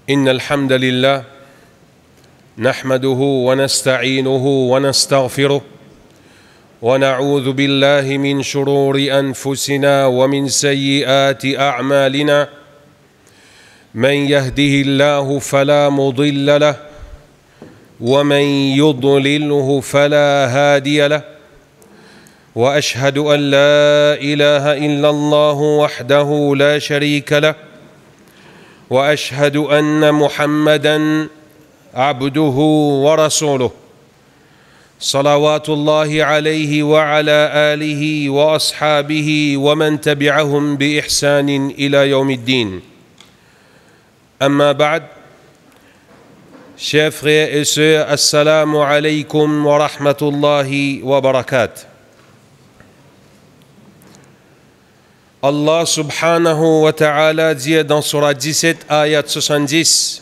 إن الحمد لله نحمده ونستعينه ونستغفره ونعوذ بالله من شرور أنفسنا ومن سيئات أعمالنا من يهده الله فلا مضل له ومن يضلله فلا هادي له وأشهد أن لا إله إلا الله وحده لا شريك له وأشهد أن محمدًا عبده ورسوله صلوات الله عليه وعلى آله وأصحابه ومن تبعهم بإحسان إلى يوم الدين. أما بعد, chers frères et sœurs, assalamu alaykum wa rahmatullahi wa barakatuh. Allah subhanahu wa ta'ala dit dans Surah 17, ayat 70,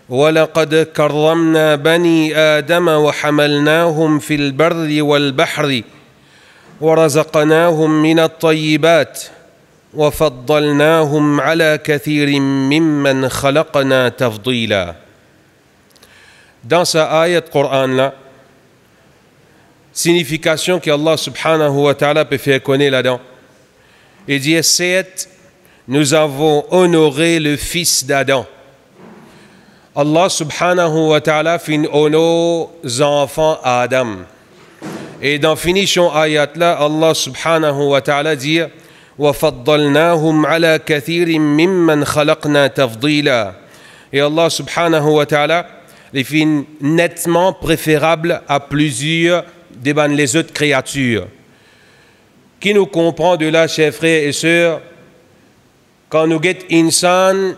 وَلَقَدْ كَرَّمْنَا بَنِي آدَمَ وَحَمَلْنَاهُمْ فِي الْبَرِّ وَالْبَحْرِ وَرَزَقْنَاهُمْ مِنَ الطَّيِّبَاتِ وَفَضَّلْنَاهُمْ عَلَى كَثِيرٍ مِّمَّنْ خَلَقْنَا تَفْضِيلًا. Dans ce ayat Coran-là, signification qu'Allah subhanahu wa ta'ala peut faire connaître là-dedans, il dit, certes, nous avons honoré le fils d'Adam. Allah subhanahu wa ta'ala fin honore aux enfants Adam. Et dans finition ayat là, Allah subhanahu wa ta'ala dit, وَفَضَّلْنَاهُمْ عَلَى كَثِيرٍ مِّمَّنْ خَلَقْنَا تَفْضِيلًا. Et Allah subhanahu wa ta'ala les fin nettement préférable à plusieurs des les autres créatures. Qui nous comprend de là, chers frères et sœurs, quand nous guettons insan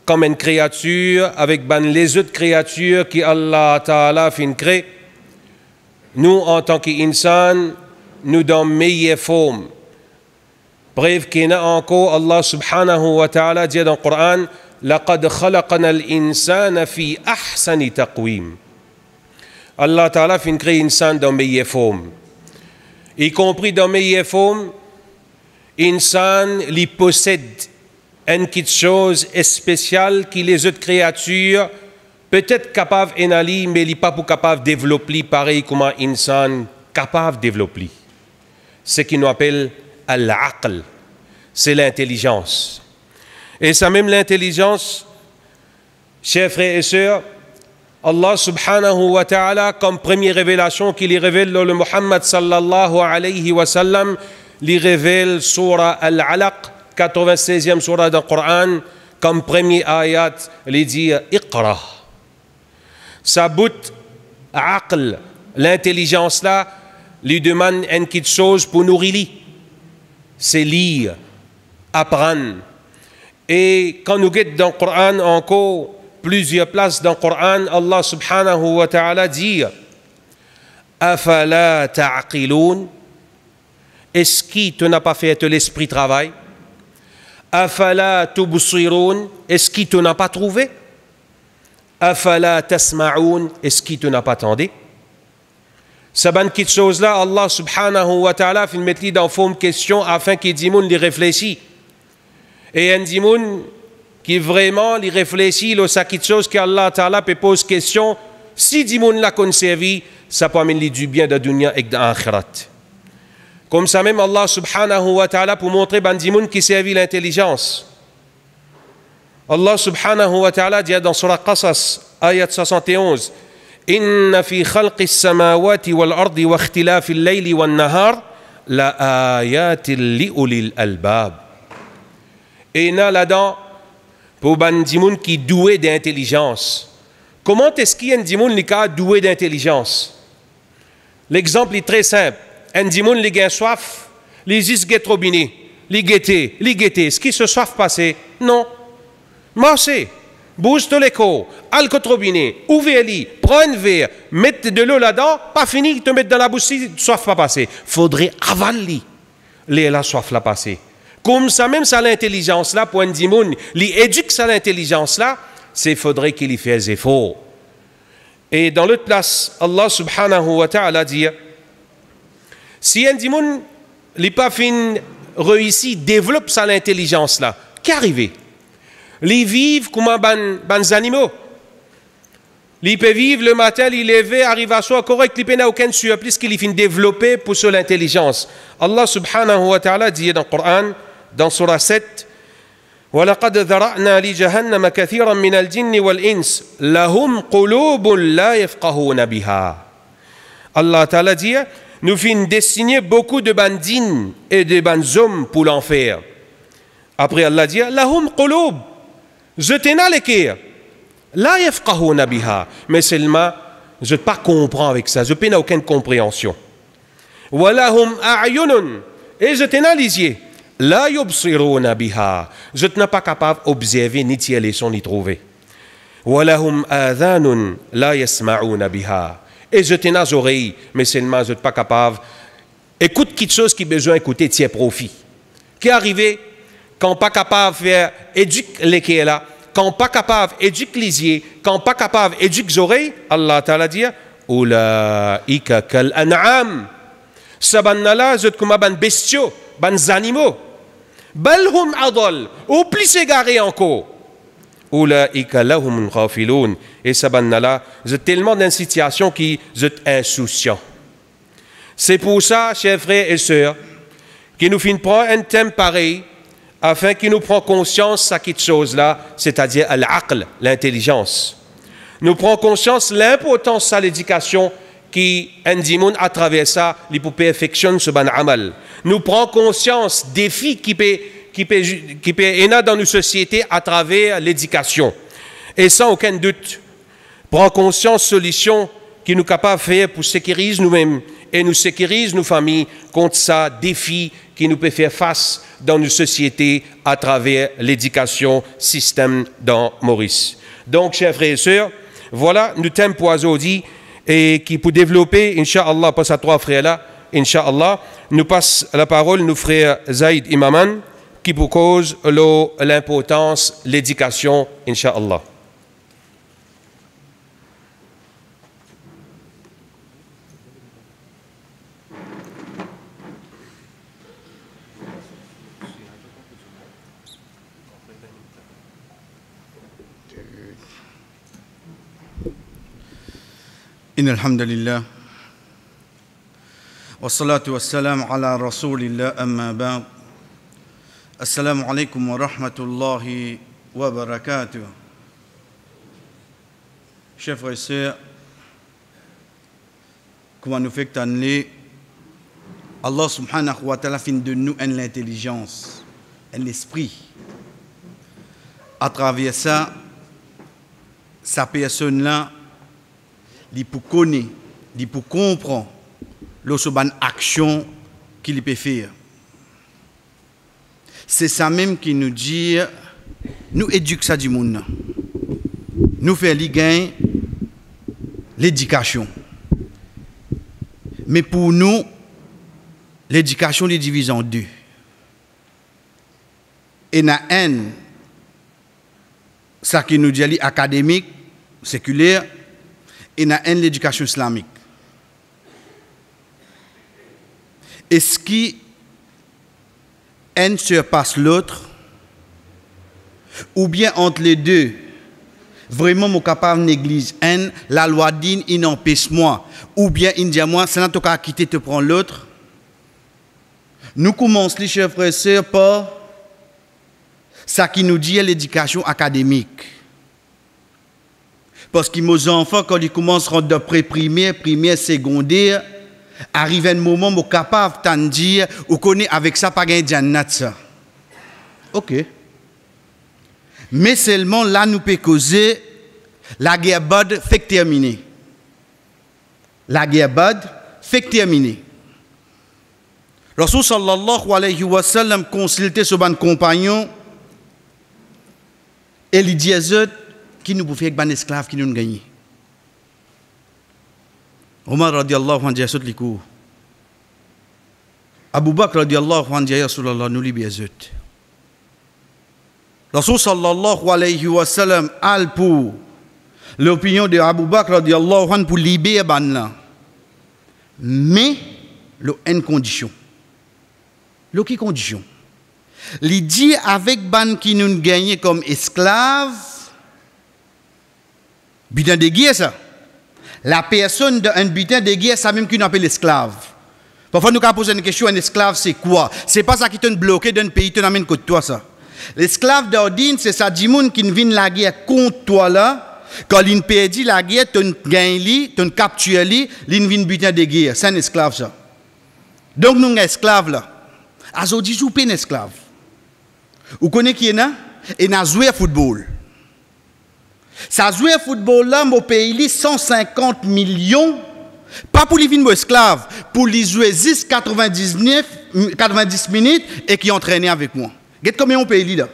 comme une créature avec les autres créatures qui Allah Ta'ala fin créé, nous en tant qu'insan, nous dans meilleure forme. Bref, qu'il y a encore Allah subhanahu wa ta'ala dit dans le Coran, لَقَدْ خَلَقَنَا الْإِنسَانَ فِي أَحْسَنِ تَقْوِيمٍ. Allah Ta'ala fin créé insan dans meilleure forme. Y compris dans meilleure forme, insan li possède une petite chose spéciale qui les autres créatures peut-être capables d'analyser, mais li pas pour capable de développer pareil comme un insan capable de développer. Ce qu'on appelle al-aql, c'est l'intelligence. Et ça même l'intelligence, chers frères et sœurs, Allah subhanahu wa ta'ala, comme première révélation qu'il révèle le Muhammad sallallahu alayhi wa sallam, il révèle surah Al-Alaq, 96e surah du Coran, comme premier ayat, il dit Iqra. Ça bout aql, l'intelligence là, lui demande une petite chose pour nourrir. C'est lire, apprendre. Et quand nous guettons dans le Coran encore, plusieurs places dans le Coran, Allah subhanahu wa ta'ala dit Afala ta'qiloun. Est-ce que tu n'as pas fait l'esprit travail? Afala tubsiroun. Est-ce que tu n'as pas trouvé? Afala tasma'oun. Est-ce que tu n'as pas entendu? Ça bonne petite chose là, Allah subhanahu wa ta'ala fait mettre dans forme question afin qu'il dise les réfléchit. Et un dimoun qui vraiment il réfléchit le sac de choses qu'Allah Ta'ala peut poser question, si dimoun l'a conservé, ça peut amener du bien de dunya et de l'akhirat. Comme ça même Allah subhanahu wa ta'ala pour montrer ban dimoun qui servit l'intelligence. Allah subhanahu wa ta'ala dit dans surah Qasas, ayat 71, Inna fi khalqi as-samawati wal ardi wa ikhtilafi al-layli wan nahar la ayatin li ulil albab. Et là-dedans, pour un dimoun qui est doué d'intelligence. Comment est-ce qu'il y a un dimoun qui est doué d'intelligence? L'exemple est très simple. Un dimoun qui a soif, il juste guette robinet, il guette. Est-ce qu'il se soif passer? Non. Marchez, bouge tout l'écho, al côté robinet, ouvrez-le, prends un verre, mettez de l'eau là-dedans, pas fini, te mettre dans la bouche, soif pas passer. Faudrait avaler la soif la passer. Comme ça, même ça l'intelligence là, pour un dimoun, il éduque ça l'intelligence là, c'est faudrait qu'il y fasse effort. Et dans l'autre place, Allah subhanahu wa ta'ala dit, si un dimoun, il pas fin réussi, développe ça l'intelligence là, qu'arrive? Ils vivent comme des animaux. Ils peuvent vivre le matin, ils lever, arriver à soi correct, ils n'ont aucun surplus qu'ils finissent développer pour sur l'intelligence. Allah subhanahu wa ta'ala dit dans le Coran, dans Surah 7, وَلَقَدْ ذَرَأْنَا لِجَهَنَّمَ كَثِيرًا مِنَ الْجِنِّ وَالْإِنسِ لَهُمْ قُلُوبٌ لَا يَفْقَهُونَ بِهَا. Allah ta'ala dit, nous finissons dessiner beaucoup de bandines et de hommes pour l'enfer. Après Allah dit, لَهُمْ قُلُوبٌ, je t'en les cœurs. La yafqahuna biha, mais seulement je ne pas comprends avec ça, je n'ai aucune compréhension. Walahum a'yunun, et je t'en les yeux. La yubsiruna biha, je n'ai pas capable d'observer ni tirer les sons ni trouver. Walahum adhanun, la yasma'una biha, et je t'en les oreilles, mais seulement je n'ai pas capable. Écoute quelque chose qui a besoin d'écouter, tiens profit. Qui est arrivé quand pas capable de faire éduquer les qui est là. Quand pas capable d'éduquer les yeux, quand pas capable d'éduquer les oreilles, Allah Ta'ala dit Oulaïka kal an'am. Sabanala, je comme ban bestiaux, ban animaux. Balhum adol, ou plus égarés encore. Oulaïka lahum ghafiloun. Et sabanala, je tellement dans une situation qui est insouciant. C'est pour ça, chers frères et sœurs, que nous finissons prendre un thème pareil, afin qu'il nous prenne conscience de cette chose-là, c'est-à-dire l'aql, l'intelligence. Nous prenons conscience de l'importance de l'éducation qui indique à travers ça, les perfectionner ce ban amal. Nous prenons conscience des défis qui peut être dans nos sociétés à travers l'éducation. Et sans aucun doute, prendre conscience de solutions qui nous capables de faire pour sécuriser nous-mêmes et nous sécuriser nos familles contre ça, défis qui nous peut faire face dans nos sociétés à travers l'éducation système dans Maurice. Donc, chers frères et sœurs, voilà nous thème pour aujourd'hui et qui pour développer, Inch'Allah, passe à trois frères là, Inch'Allah, nous passe la parole nos frères Zaïd Imaman qui pour cause l'importance de l'éducation, Inch'Allah. إن الحمد لله والصلاة والسلام على رسول الله أما بعد السلام عليكم ورحمة الله وبركاته. Chers frères et sœurs, comment nous fait que Allah subhanahu wa ta'ala fait de nous une intelligence, un esprit. À travers ça, sa personne-là, il peut connaître, il peut comprendre l'autre action qu'il peut faire. C'est ça même qui nous dit, nous éduquons ça du monde. Nous faisons l'éducation. Mais pour nous, l'éducation est divisée en deux. Et il y a un, ça qui nous dit académique, séculaire, et il y a un l'éducation islamique. Et ce qui un surpasse l'autre, ou bien entre les deux, vraiment, mon capable néglige un, la loi dit, il n'empêche moi, ou bien il dit moi, c'est là que tu quitter te prendre l'autre. Nous commençons, les chers frères et sœurs, par ça qui nous dit l'éducation académique. Parce que nos enfants, quand ils commencent à rentrer de pré-primaire, primaire, secondaire, arrive un moment où capable de dire, ou connaît avec ça, pas gagner ça. Ok. Mais seulement là, nous pouvons causer la guerre bad fait terminer. La guerre bad fait terminer. Rasul sallallahu alayhi wa sallam consultait son compagnon et il dit qui nous pouvait faire un esclave qui nous gagne. Omar radiallahu anhu dit likou. Abu Bakr radiallahu anhu dit Rasulallah nous libère zut. Rasul sallallahu alayhi wa sallam al pour l'opinion de Abu Bakr radiallahu anhu pour libérer ban là. Mais le une condition. Le qui condition? Il dit avec ban qui nous gagne comme esclaves, butin de guerre ça. La personne d'un butin de guerre, ça même qu'on appelle esclave. Parfois nous poser une question, un esclave c'est quoi? C'est pas ça qui te bloqué d'un pays, te amène contre toi ça. L'esclave d'ordine, c'est ça dit moun qui vient la guerre contre toi là. Quand il perdit la guerre, tu gagnes li, tu capture li, il vient butin de guerre, c'est un esclave ça. Donc nous un esclave là. Azodi joue pas un esclave. Vous connaissez qui est là? Et n'a joué football. Ça joué football là, mon pays 150 millions. Pas pour les vignes esclaves, pour les jouer 90 minutes et qui entraînent avec moi. Regardez combien on paye là.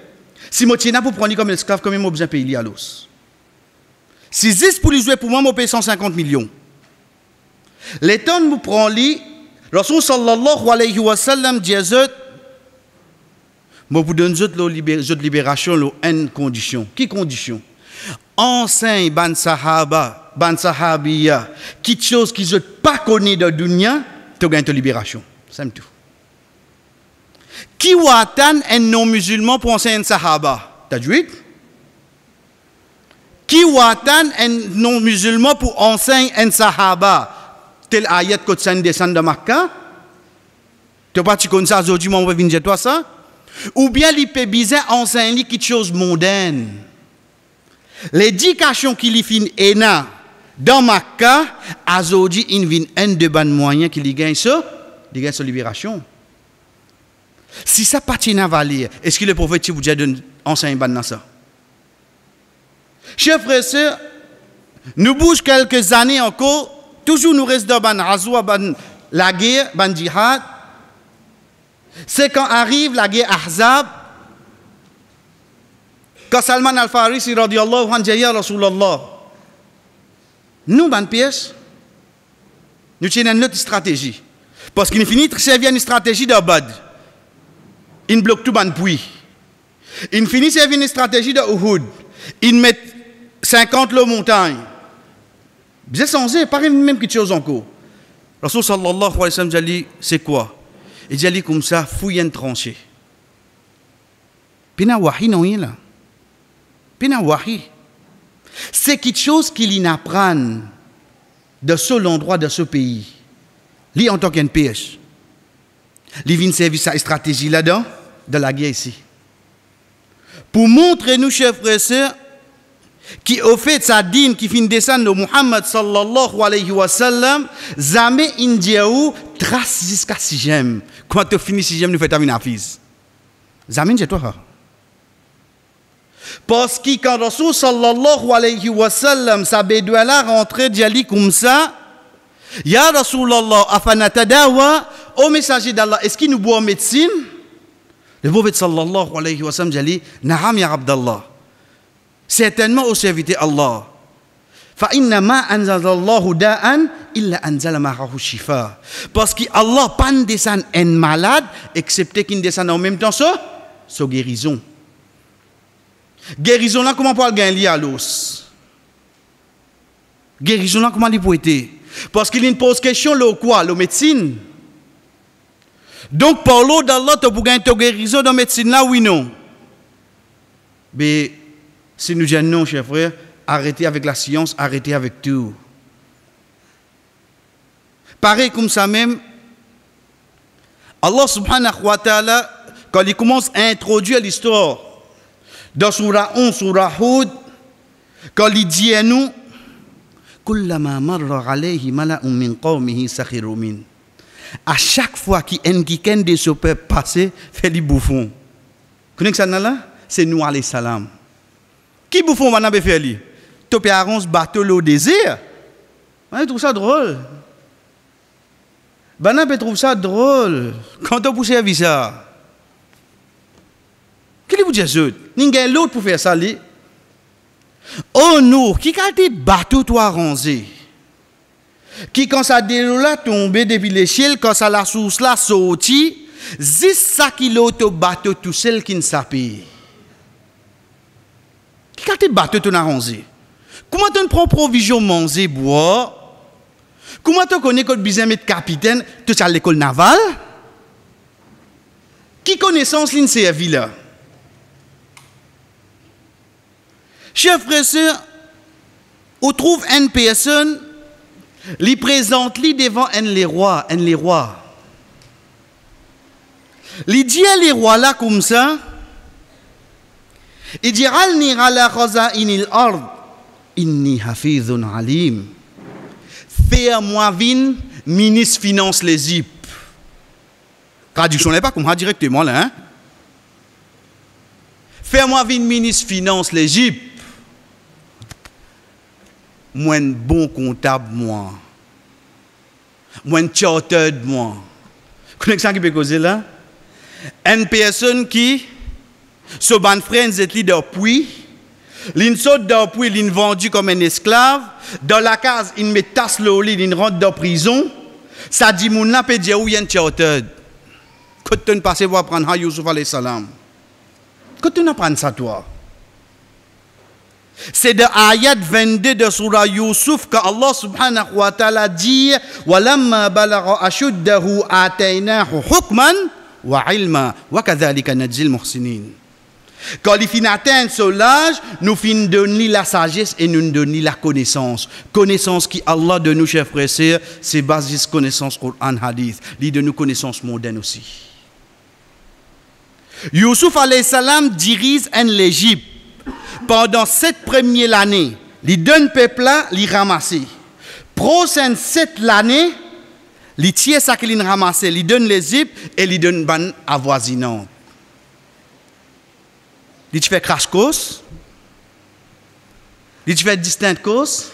Si je tiens pour prendre comme esclave, combien je besoin payer à l'os. Si 10 pour les jouer pour moi, je paye 150 millions. Les temps nous prend li, Rasul sallallahu alayhi wa sallam dit je vous donne de libération en condition. Qui condition? Enseigne ban sahaba, ban sahabiya, quelque chose qui ne pas connu dans la dunya, tu gagnes ta libération. C'est tout. Qui watan un non-musulman pour enseigner un sahaba? T'as dit? Qui watan un non-musulman pour enseigner un sahaba? Tel ayat que tu descend de Makkah? Tu n'as pas dit ça aujourd'hui, mais on va venir toi ça? Ou bien il peut bien enseigner quelque chose mondaine. L'éducation qu'il fin ena dans Makkah, aujourd'hui, il vient un de ban moyens qu'il gagne ça, il gagne sa libération. Si ça partit à valer, est-ce que le prophète vous donne enseigne ban dans ça? Chers frères et sœurs, nous bouge quelques années encore, toujours nous reste dans ban azwa, ban la guerre, ban jihad. C'est quand arrive la guerre Ahzab, quand Salman al-Farisi radiyallahu anhu dit ya Rasulallah, nous, ban pièce, nous tenons une autre stratégie. Parce qu'il finit de servir une stratégie de Badr. Il bloque tout ban puits. Il finit de servir une stratégie de Uhud. Il met 50 le montagne. Bien censé, pas même quelque chose encore. Rasul sallallahu alayhi wa sallam dit, c'est quoi? Il dit comme ça, fouille une tranchée. Pina wahi non là. Pina wahi. C'est quelque chose qu'il apprend de ce endroit, de ce pays. Lui en tant qu'un PS. Lui vient servir sa stratégie là-dedans, de la guerre ici. Pour montrer nous, chers frères et sœurs, qui au fait sa dîne qui finit descendre de Muhammad sallallahu alayhi wa sallam, jamais indiaou trace jusqu'à 6e. Quand tu finis 6e, nous faisons une affiche. Jamais c'est toi. Parce que quand Rasul sallallahu alayhi wa sallam, sa bédouin là rentré d'Yali comme ça, Ya Rasulallah, afanatadawa, au messager d'Allah, est-ce qu'il nous boit en médecine? Le prophète sallallahu alayhi wa sallam dit, Na'am ya Abdallah. Certainement au serviteur Allah. Fa'inna ma anzalallahu da'an illa anzala ma'ahu shifa. Parce que Allah pas descend un malade, excepté qu'il descend en même temps ça, guérison. Guérison là, comment on peut gagner à l'os? Guérison là, comment il peut être? Parce qu'il pose question, le quoi? Le médecine. Donc, par l'eau d'Allah, tu peux gagner ta guérison dans la médecine là, oui, non? Mais, si nous disons non, chers frères, arrêtez avec la science, arrêtez avec tout. Pareil comme ça même, Allah subhanahu wa ta'ala, quand il commence à introduire l'histoire, dans Surah 11, Surah Hud, quand il dit à nous, Kullama marra alayhi mala'un min qawmihi sakhiru min. À chaque fois qu'il y a quelqu'un de ce peuple passé, fait du bouffon. Vous connaissez ça là? C'est nous alayhi salam. Qui bouffon va n'a faire lui? Tu peux arranger bateau au désert. Je trouve ça drôle. Ben peut trouve ça drôle. Quand tu pousse à ça. Qui vous dit ça? Il y a l'autre pour faire ça. Oh non, qui a des bateaux toi rangé? Qui quand ça déroule tomber depuis l'échelle, quand ça la source là sorti, 10 kilos de bateau tout seul qui ne s'appelle. Qui a des bateaux toi rangé? Comment tu prends provision manger boire? Comment tu connais que tu besoin de capitaine, tu es à l'école navale? Qui connaissance l'in servi là? Chers frères et sœurs, on trouve une personne, lui présente lui devant un les rois. Il dit à les rois là comme ça, il dit alni ala khaza'inil ard inni hafizun alim. Fais-moi vin ministre finance l'Égypte. Traduction n'est pas comme ça directement là, hein? Fais-moi vin ministre finance l'Égypte. Moi un bon comptable moi. Moi un chartered moi. Vous connaissez ça qui peut causer là? Une personne qui so ban friends et li depuis l'in saute depuis l'in vendu comme un esclave dans la case il met tasse le lit l'in rentre dans prison ça dit moun la peut dire où y a un chartered quand tu passer voir prendre Youssouf alayhi salam quand tu n'apprends ça toi. C'est de ayat 22 de surah Youssouf que Allah subhanahu wa ta'ala dit walamma balagha ashuddahu ataynahu hukman wa ilma wa kadhalika najzil muhsinin. Quand il finit atteindre ce âge, nous finissons donner la sagesse et nous donner la connaissance. Connaissance qui Allah de nous, chers frères et sœurs, c'est basé sur connaissance Coran Hadith. Il de nous connaissance mondaine aussi. Youssouf alayhi salam dirige en l'Égypte. Pendant 7 premières années, il donne peuple là, il ramasse. Prochaine 7 l'année, il tient ça qu'il ramasse, il donne l'Égypte et il donne ban avoisinant. Il fait crash course, il fait distant course.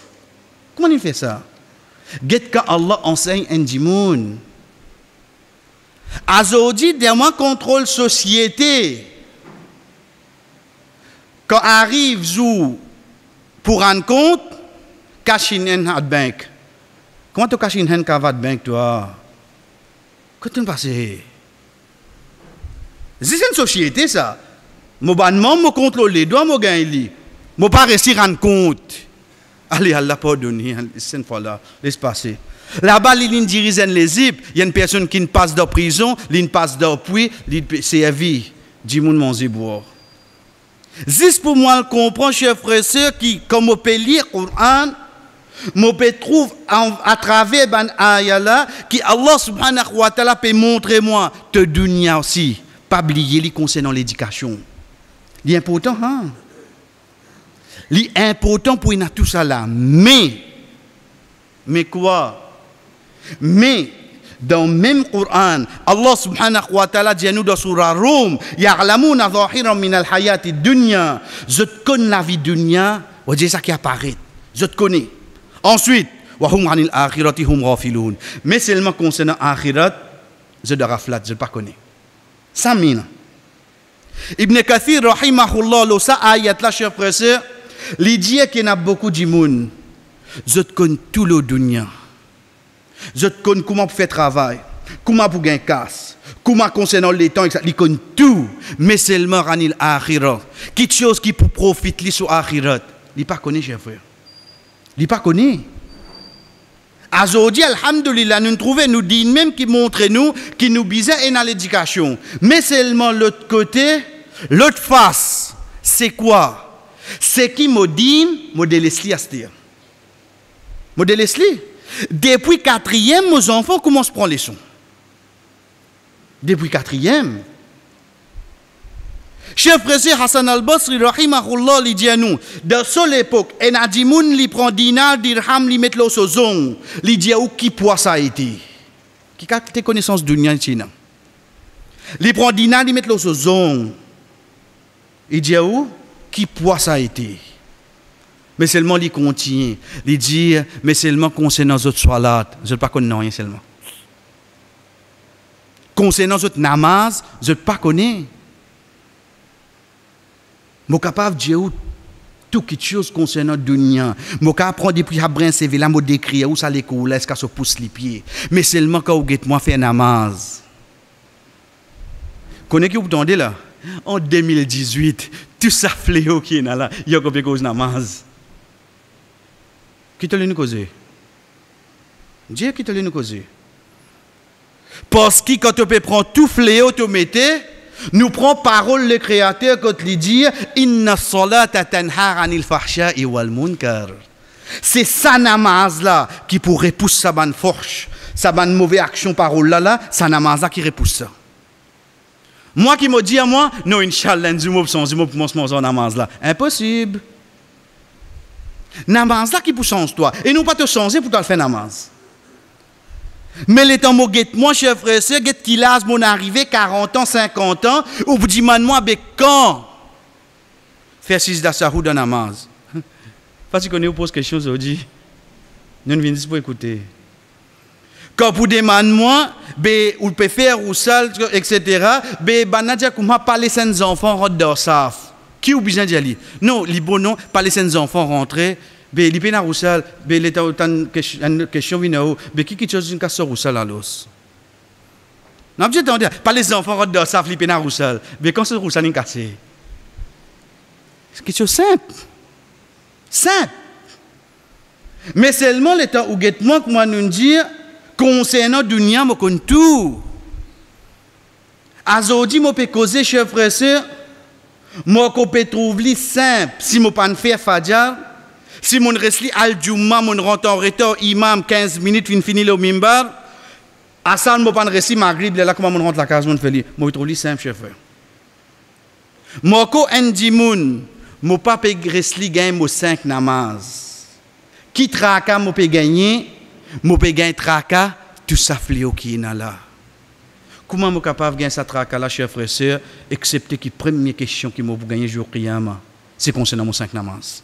Comment il fait ça? Get quand Allah enseigne un dimoun. Aujourd'hui, dernièrement contrôle société. Quand arrive jour pour rendre compte, cache une à banque. Comment tu caches une à banque toi? Qu'est-ce que tu passes? C'est une société ça. Mon bannement me contrôle les doigts, mon gagne. Mon pas réussir à rendre compte. Allez, Allah pardonne, cette fois-là, laisse passer. Là-bas, il dirige l'Égypte. Il y a une personne qui ne passe dans la prison, il passe dans le puits, il servi. Dis-moi mon zébour. Juste pour moi comprendre, chers frères et sœurs, qui, comme on peut lire le Coran, on peut trouver à travers ban ayala qui Allah subhanahu wa ta'ala peut montrer moi te dunya aussi. Pas oublier les concernant l'éducation. C'est important, hein? C'est important pour nous tout ça là. Mais quoi? Mais dans le même Coran, Allah subhanahu wa ta'ala dit à nous dans surah Rum, ya'lamuna zahiran min al-hayati dunya. Je connais la vie dunya, on dit ça qui apparaît. Je te connais. Ensuite, wa hum anil akhirati hum ghafilun. Mais seulement concernant akhirat, je de raflat, je ne pas connais. Ça mine. Ibn Kathir rahimahullah lo sa ayat là chers frères et sœurs, il dit qu'il y a beaucoup de monde. Je te connais tout le dunya. Je te connais comment pour faire travail, comment pour gagner casse, comment concernant les temps, il connaît tout, mais seulement ranil akhirat. Quelque chose qui pour profiter sur akhirat, il pas connaît chers frères. Il pas connaît. Aujourd'hui, alhamdulillah, nous trouvons, nous disons même qui montre nous, qui nous bisait et dans l'éducation. Mais seulement l'autre côté, l'autre face, c'est quoi? C'est qui me dit, modélesli à se dire. Modélesli. Depuis 4e, nos enfants commencent à prendre les sons. Depuis 4e. Chef frère Hassan al-Basri, rahimahullah, il dit à nous, dans cette époque, un adimoun li prend dinar, dirham, li met l'eau sur zone. Il dit à où qui poids ça a été? Qui a tes connaissances de l'Union Chine? Il prend dinar, li met l'eau sur zone. Il dit à où qui poids ça a été? Mais seulement il continue. Il dit, mais seulement concernant les autres soilates, je ne pas connais rien seulement. Concernant les autres namaz, je ne pas connais. Je suis capable de dire tout quelque chose concernant le dunya. Je suis capable de prendre des prix à brin CV, là, je décris où ça les coule, est-ce que ça pousse les pieds. Mais seulement quand vous moi faire namaz. Connaissez-vous que vous entendez là? En 2018, tout ça fléau qui est là, il y a combien de causes namaz? Qui te l'a causé? Dieu qui te l'a causé. Parce que quand tu peux prendre tout fléau, tu mets, Nous prenons parole le Créateur quand il dit Inna salata tanha anil fahsha'i wal munkar. C'est ça namaz là qui pour repousser sa bonne force, sa bonne mauvaise action parole là, ça namaz là qui repousse ça. Moi qui me dis à moi, non, Inch'Allah, nous commence mon namaz là. Impossible. Namaz là qui pour changer toi. Et nous pas te changer pour te faire namaz. Mais les temps moi, cher frère, c'est qui lâche mon arrivée 40 ans, 50 ans, ou vous dites, moi, quand faire 6 d'asahou dans namaz. Parce que nous pose quelque chose aujourd'hui. Nous ne venons pas écouter. Quand vous demandez moi, ou peut faire ou ça, etc., banadia comment parler sans enfants rentrent dans ça. Qui ou besoin d'y aller? Non, les bons non, parler sans enfants rentrer. Les pénars roussal, l'état autant question vino, qui chose une casse roussal à l'os. Non, j'ai entendu, pas les enfants rentrent dans ça, les pénars roussal. Mais quand ce roussal est cassé, c'est quelque chose simple. Simple. Mais seulement l'état où guette-moi, comment nous dire, concernant dunia, je connais tout. Azodi, je peux causer, chers frères et sœurs, je peux trouver simple, si je ne peux pas faire fadjar. Si mon resli al-Jumma, mon rentre en retard, imam, 15 minutes, fini le mimbar, à ça, je ne peux pas resli Maghrib, là, comment mon rentre la case, mon fait, je trouve simple, chef frère. Moko endimoun, je ne peux pas resli gagner 5 namaz. Qui traka, je peux gagner, je peux gagner traka, tout ça fléau qui est là. Comment je suis capable de gagner ça traka là, chef frère, sœur, excepté que la première question qui m'a gagné jour Qiyama, c'est concernant mon 5 namaz.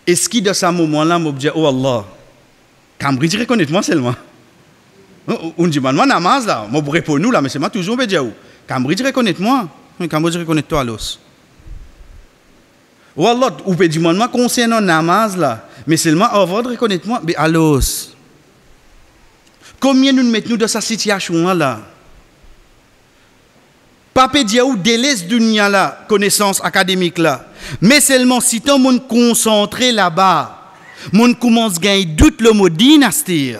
Est-ce qu'il dans ce moment-là, je me dis, oh Allah, Cambridge dit reconnaître-moi seulement. On dit, moi, namaz là, je réponds nous là, mais c'est moi toujours, je dis, Cambridge reconnaître-moi. Cambridge reconnaître-toi à l'os. Oh Allah, ou peut dire, moi, concernant namaz là, mais seulement, oh, votre reconnaître-moi, mais à l'os. Combien nous mettons dans cette situation là? Pas dire ou délaisse dunia là, connaissance académique là. Mais seulement si ton monde concentré là-bas, monde commence à gagner doute le mot dynastie.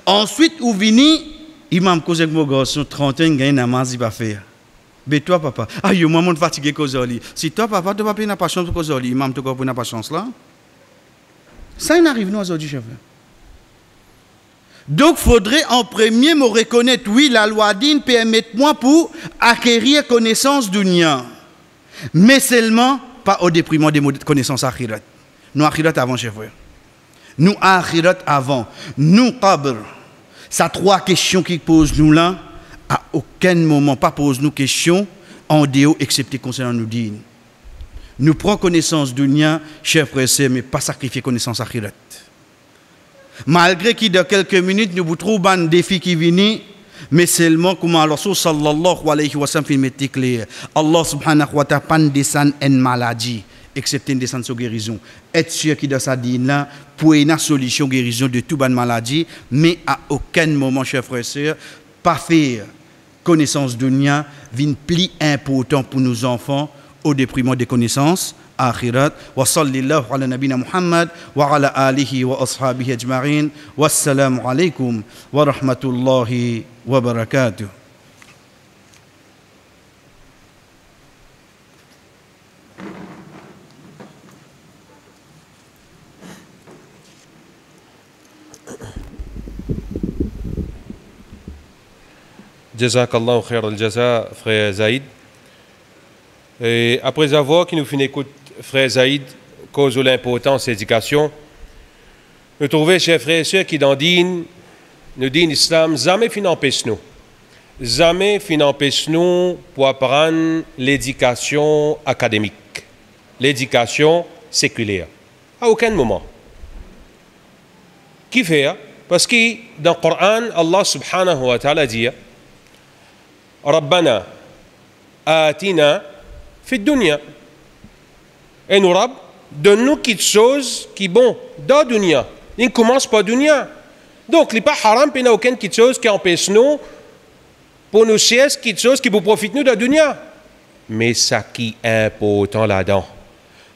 Ensuite, ou vini, imam cause avec mon garçon, 31 gagne namaz il va faire. Mais toi papa, aïe moi mon fatigué causoli. Si toi papa tu pas n'a pas chance causoli, imam tu n'a pas chance là. Ça il arrive nous aujourd'hui chef. Donc, il faudrait en premier me reconnaître, oui, la loi dine permet-moi pour acquérir connaissance dunya. Mais seulement, pas au déprimant des connaissances akhirat. Nous, akhirat avant, chef frère. Nous, akhirat avant. Nous, qabr. Ça, 3 questions qui posent nous là, à aucun moment, pas pose nous questions en déo, excepté concernant nous dînes. Nous prenons connaissance dunya, chef frère, mais pas sacrifier connaissance akhirat. Malgré qu'il dans quelques minutes nous trouvons un défi qui vient, mais seulement comme Allah sallallahu alayhi wa sallam fait mettre clair. Allah subhanahu wa ta'ala pas descend une maladie, excepté une descente sur guérison. Être sûr qu'il dans sa dîne là pour une solution guérison de toute bonne maladie, mais à aucun moment, chers frères et sœurs, pas faire connaissance dunya vient plus important pour nos enfants au déprimant des connaissances. آخرات وصلى الله على نبينا محمد وعلى آله وأصحابه أجمعين والسلام عليكم ورحمة الله وبركاته. Jazakallahu khair al-jaza, frère Zaïd. Et après avoir qui nous fait une écoute, frère Zaïd, cause de l'importance de l'éducation, nous trouvons, chers frères et sœurs, qui dans nous disent l'islam, jamais fin empêche nous. Jamais fin empêche nous pour apprendre l'éducation académique, l'éducation séculaire. À aucun moment. Qui fait? Parce que dans le Coran, Allah subhanahu wa ta'ala dit Rabbana atina fi dunya. Et nous, Rab, donne-nous quelque chose qui est bon dans la dunya. Il ne commence pas dunya. Donc, il n'est pas haram, il n'y a aucune quelque chose qui empêche nous, pour nous sièges, quelque chose qui vous profite nous de la dunya. Mais ça qui est important là-dedans,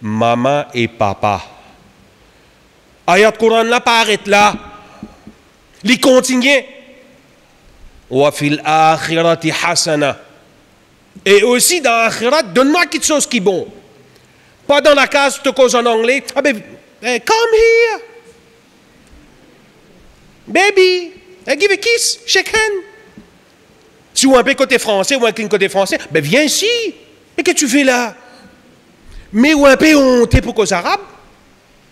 maman et papa. Ayat Coran là, pas arrête là. Il continue. wa fil akhirati hasana. Et aussi dans l'akhirat, donne-moi quelque chose qui est bon. Pas dans la case de cause en anglais. Ah ben, come here. Baby, give a kiss, shake hand. Si ou un peu côté français ou un peu côté français, ben viens ici. Et qu'est-ce que tu fais là? Mais ou un peu honte pour cause arabe.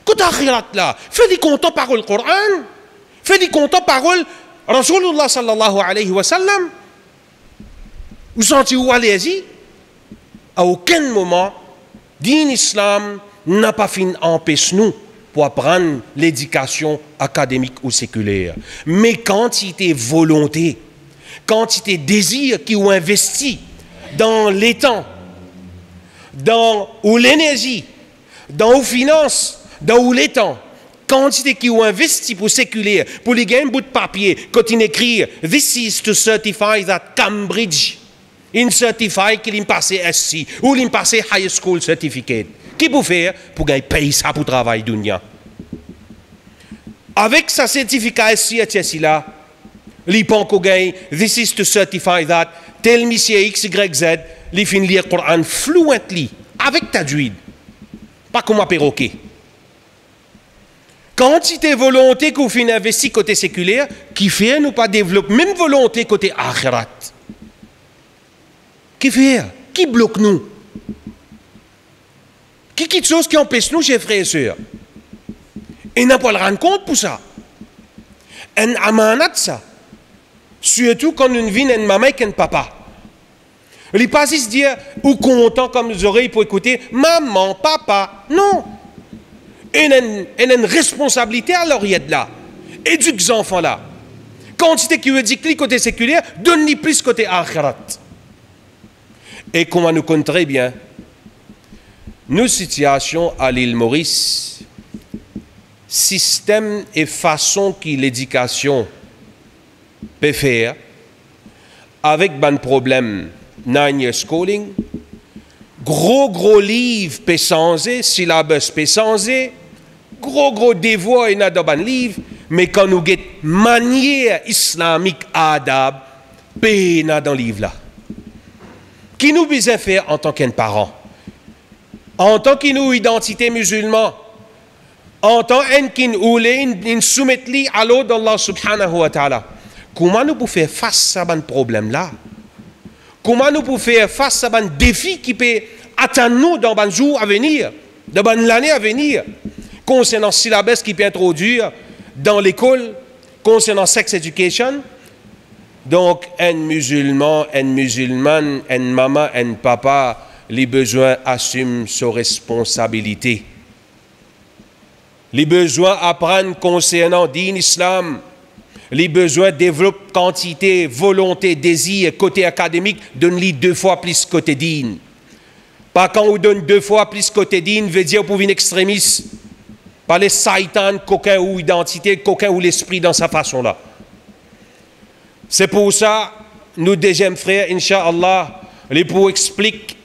Côté akhirat là, fais des contents paroles Coran. Fais des contents paroles Rasulullah sallallahu alayhi wa sallam. Vous sentez-vous allez-y? À aucun moment, din islam n'a pas fini empêcher nous pour apprendre l'éducation académique ou séculaire. Mais quantité volonté, quantité désir qui ont investi dans les temps, dans l'énergie, dans les finances, dans les temps, quantité qui ont investi pour séculaire, pour les gagner un bout de papier, quand ils écrivent « This is to certify that Cambridge ». Il certifie qu'il a passé SC ou il a passé High School Certificate. Qui peut faire pour gagner payer ça pour travailler dunya? Avec sa certificat SC et là, il pense qu'il gagne This is to certify that tel monsieur XYZ, il finit lire le Coran fluently avec tajwid. Pas comme un perroquet. Quantité volonté qu'on finit investir côté séculaire, qui fait nous pas développer même volonté côté akhirat. Qui fait? Qui bloque nous? Qui quelque chose qui empêche nous, chers frères et sœurs? Et n'a pas le rendre compte pour ça. Un amanat ça. Surtout quand une vie une maman et un papa. Il n'est pas si se dire ou content comme les oreilles pour écouter maman, papa. Non. Il y a une responsabilité à l'oreille là. Éduque les enfants là. Quantité qui veut dire côté séculaire, donne-lui plus côté akhirat. Et comme on nous connaît très bien, nos situations à l'île Maurice, système et façon que l'éducation peut faire, avec ban problème, 9 years schooling, gros livre peut changer, syllabus peut changer, gros devoir et n'a dans ban livre, mais quand nous avons manière islamique adab, peut n'a dans le livre là. Qui nous besoin faire en tant qu'un parent, en tant qu'une identité musulmane, en tant qu'une une soumettre à l'eau d'Allah subhanahu wa ta'ala. Comment nous pouvons faire face à ce problème là? Comment nous pouvons faire face à ce défi qui peut atteindre nous dans les jours à venir, dans l'année à venir, concernant le syllabus qui peut introduire dans l'école, concernant sex education? Donc, un musulman, une musulmane, une maman, un papa, les besoins assument ses responsabilités. Les besoins apprennent concernant din islam. Les besoins développent quantité, volonté, désir, côté académique, donne-lui 2 fois plus côté din. Pas quand on donne 2 fois plus côté din, veut dire pour une extrémiste. Pas les satan, coquin ou identité, coquin ou l'esprit dans sa façon-là. C'est pour ça, nous, deuxième frères, Inch'Allah, les pour expliquer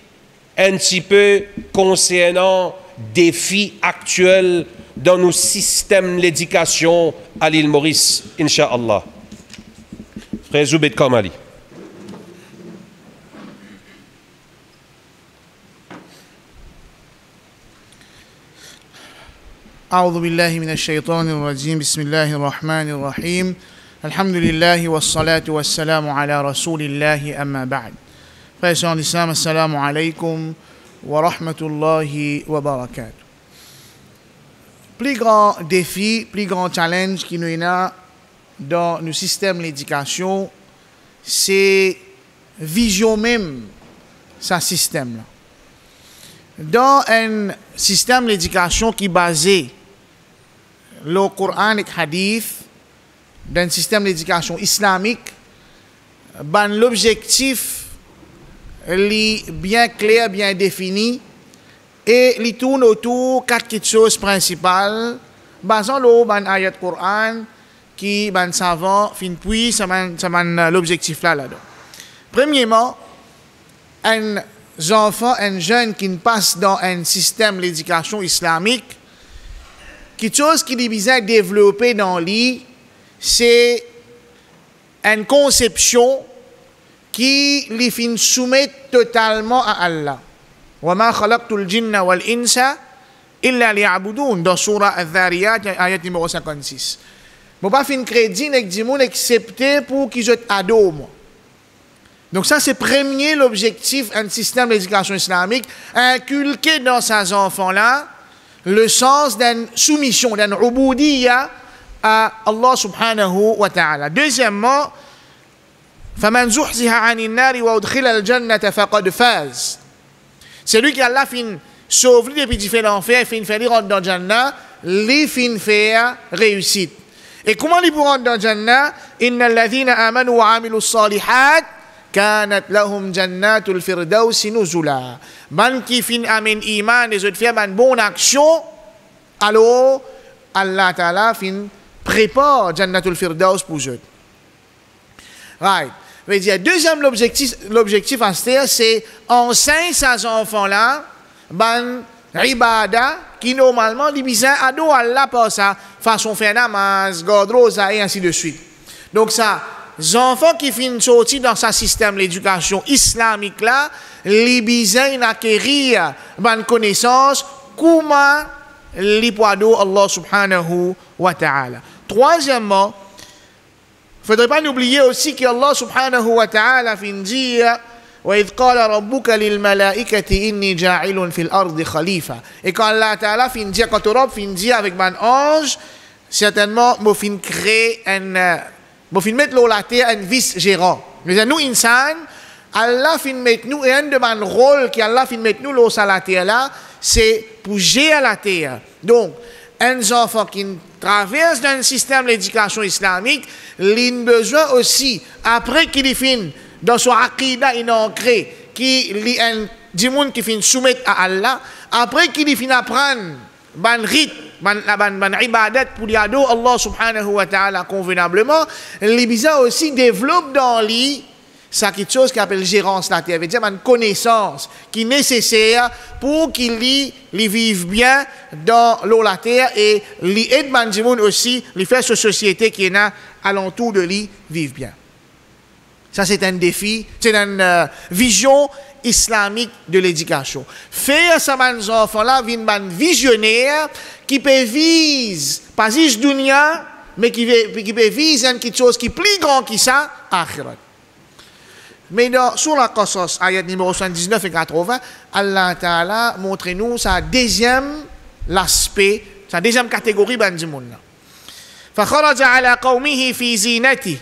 un petit peu concernant défis actuels dans nos systèmes d'éducation à l'île Maurice, Inch'Allah. Frère Zoubed Kamali. أعوذ بالله من الشيطان الرجيم بسم الله الرحمن الرحيم الحمد لله والصلاة والسلام على رسول الله أما بعد Frères et l'islam, assalamu alaikum wa rahmatullahi wa barakatuh. Plus grand défi, plus grand challenge qui nous a dans le système d'éducation, c'est vision même ce système-là. Dans un système d'éducation qui est basé le Coran et le Hadith, dans un système d'éducation islamique, ben l'objectif est bien clair, bien défini, et il tourne autour de 4 choses principales, basant le ayat Coran, qui ben savant, fin puis, c'est l'objectif là-dedans. Premièrement, un enfant, un jeune qui passe dans un système d'éducation islamique, quelque chose qui est besoin de développer dans lui, c'est une conception qui les fin soumet totalement à Allah. وَمَا خَلَقْتُ الْجِنَّ وَالْإِنسَ إِلَّا لِيَعْبُدُونَ dans Surah Al-Dhariyat, ayat numéro 56. Je ne pas fin crédit avec des gens excepté pour qu'ils soient ados. Donc ça, c'est premier l'objectif d'un système d'éducation islamique, inculquer dans ces enfants-là le sens d'une soumission, d'une ubudiyya à Allah subhanahu wa ta'ala. Deuxièmement, فَمَنْ زُحْزِحَ عَنِ النَّارِ وَأُدْخِلَ الْجَنَّةَ فَقَدْ فَازَ. C'est lui qui Allah fin sauve lui depuis qu'il fait l'enfer, fin fait lui rentrer dans le Jannah, lui fin faire réussite. Et comment il peut rentrer dans le Jannah? Inna alladhina amanu wa amilu salihat kanat lahum jannatul firdausi nuzula. Man qui fin amen iman et autres faire ban bonne action, alors Allah Ta'ala fin prépare jannatul firdaus pour eux. Right. Je dire, deuxième l'objectif à ce c'est enseigner ces enfants-là ban ibada qui normalement les bisins ado Allah par ça façon faire namaz, godrosa et ainsi de suite. Donc ça, les enfants qui finissent sortir dans ce système l'éducation islamique là, les bisins acquérir ban connaissance comment les poids Allah subhanahu wa ta'ala. Troisièmement, il ne faudrait pas oublier aussi que Allah subhanahu wa ta'ala fin dire وَإِذْ قَالَ رَبُّكَ لِلْمَلَائِكَةِ إِنِّي جَاعِلٌ فِي الْأَرْضِ خَلِيفَةً. Et quand Allah ta'ala fin dire, quand Europe fin dire avec ban ange, certainement, moi fin créer moi fin mettre la terre un vice-gérant. Mais nous, insan, Allah fin mettre nous, et un de ban rôle qui Allah fin mettre nous, l'eau à la terre là, c'est pour gérer la terre. Donc, un enfant qui traverse d'un système d'éducation islamique, il a besoin aussi, après qu'il finit dans son aqidah inancré, qui est un monde qui finit soumettre à Allah, après qu'il finit apprendre ban rit, ban ibadat pour lui adorer Allah subhanahu wa ta'ala convenablement, les bizarres aussi développent dans lui ça quelque chose qui appelle gérance la terre, c'est-à-dire une connaissance qui est nécessaire pour qu'il vive bien dans l'eau la terre et lui aide man aussi, lui faire cette société qui est là alentour de lui vivre bien. Ça c'est un défi, c'est une vision islamique de l'éducation. Faire ça les enfants là, un visionnaire qui peut viser pas juste dunya, mais qui peut viser quelque chose qui est plus grand que ça, akhirat. Mais sur la Qasas, ayat numéro 79 et 80, Allah Ta'ala montre-nous sa deuxième l'aspect, sa deuxième catégorie de monde. فَخَرَجَ عَلَى قَوْمِهِ فِي زِينَتِهِ.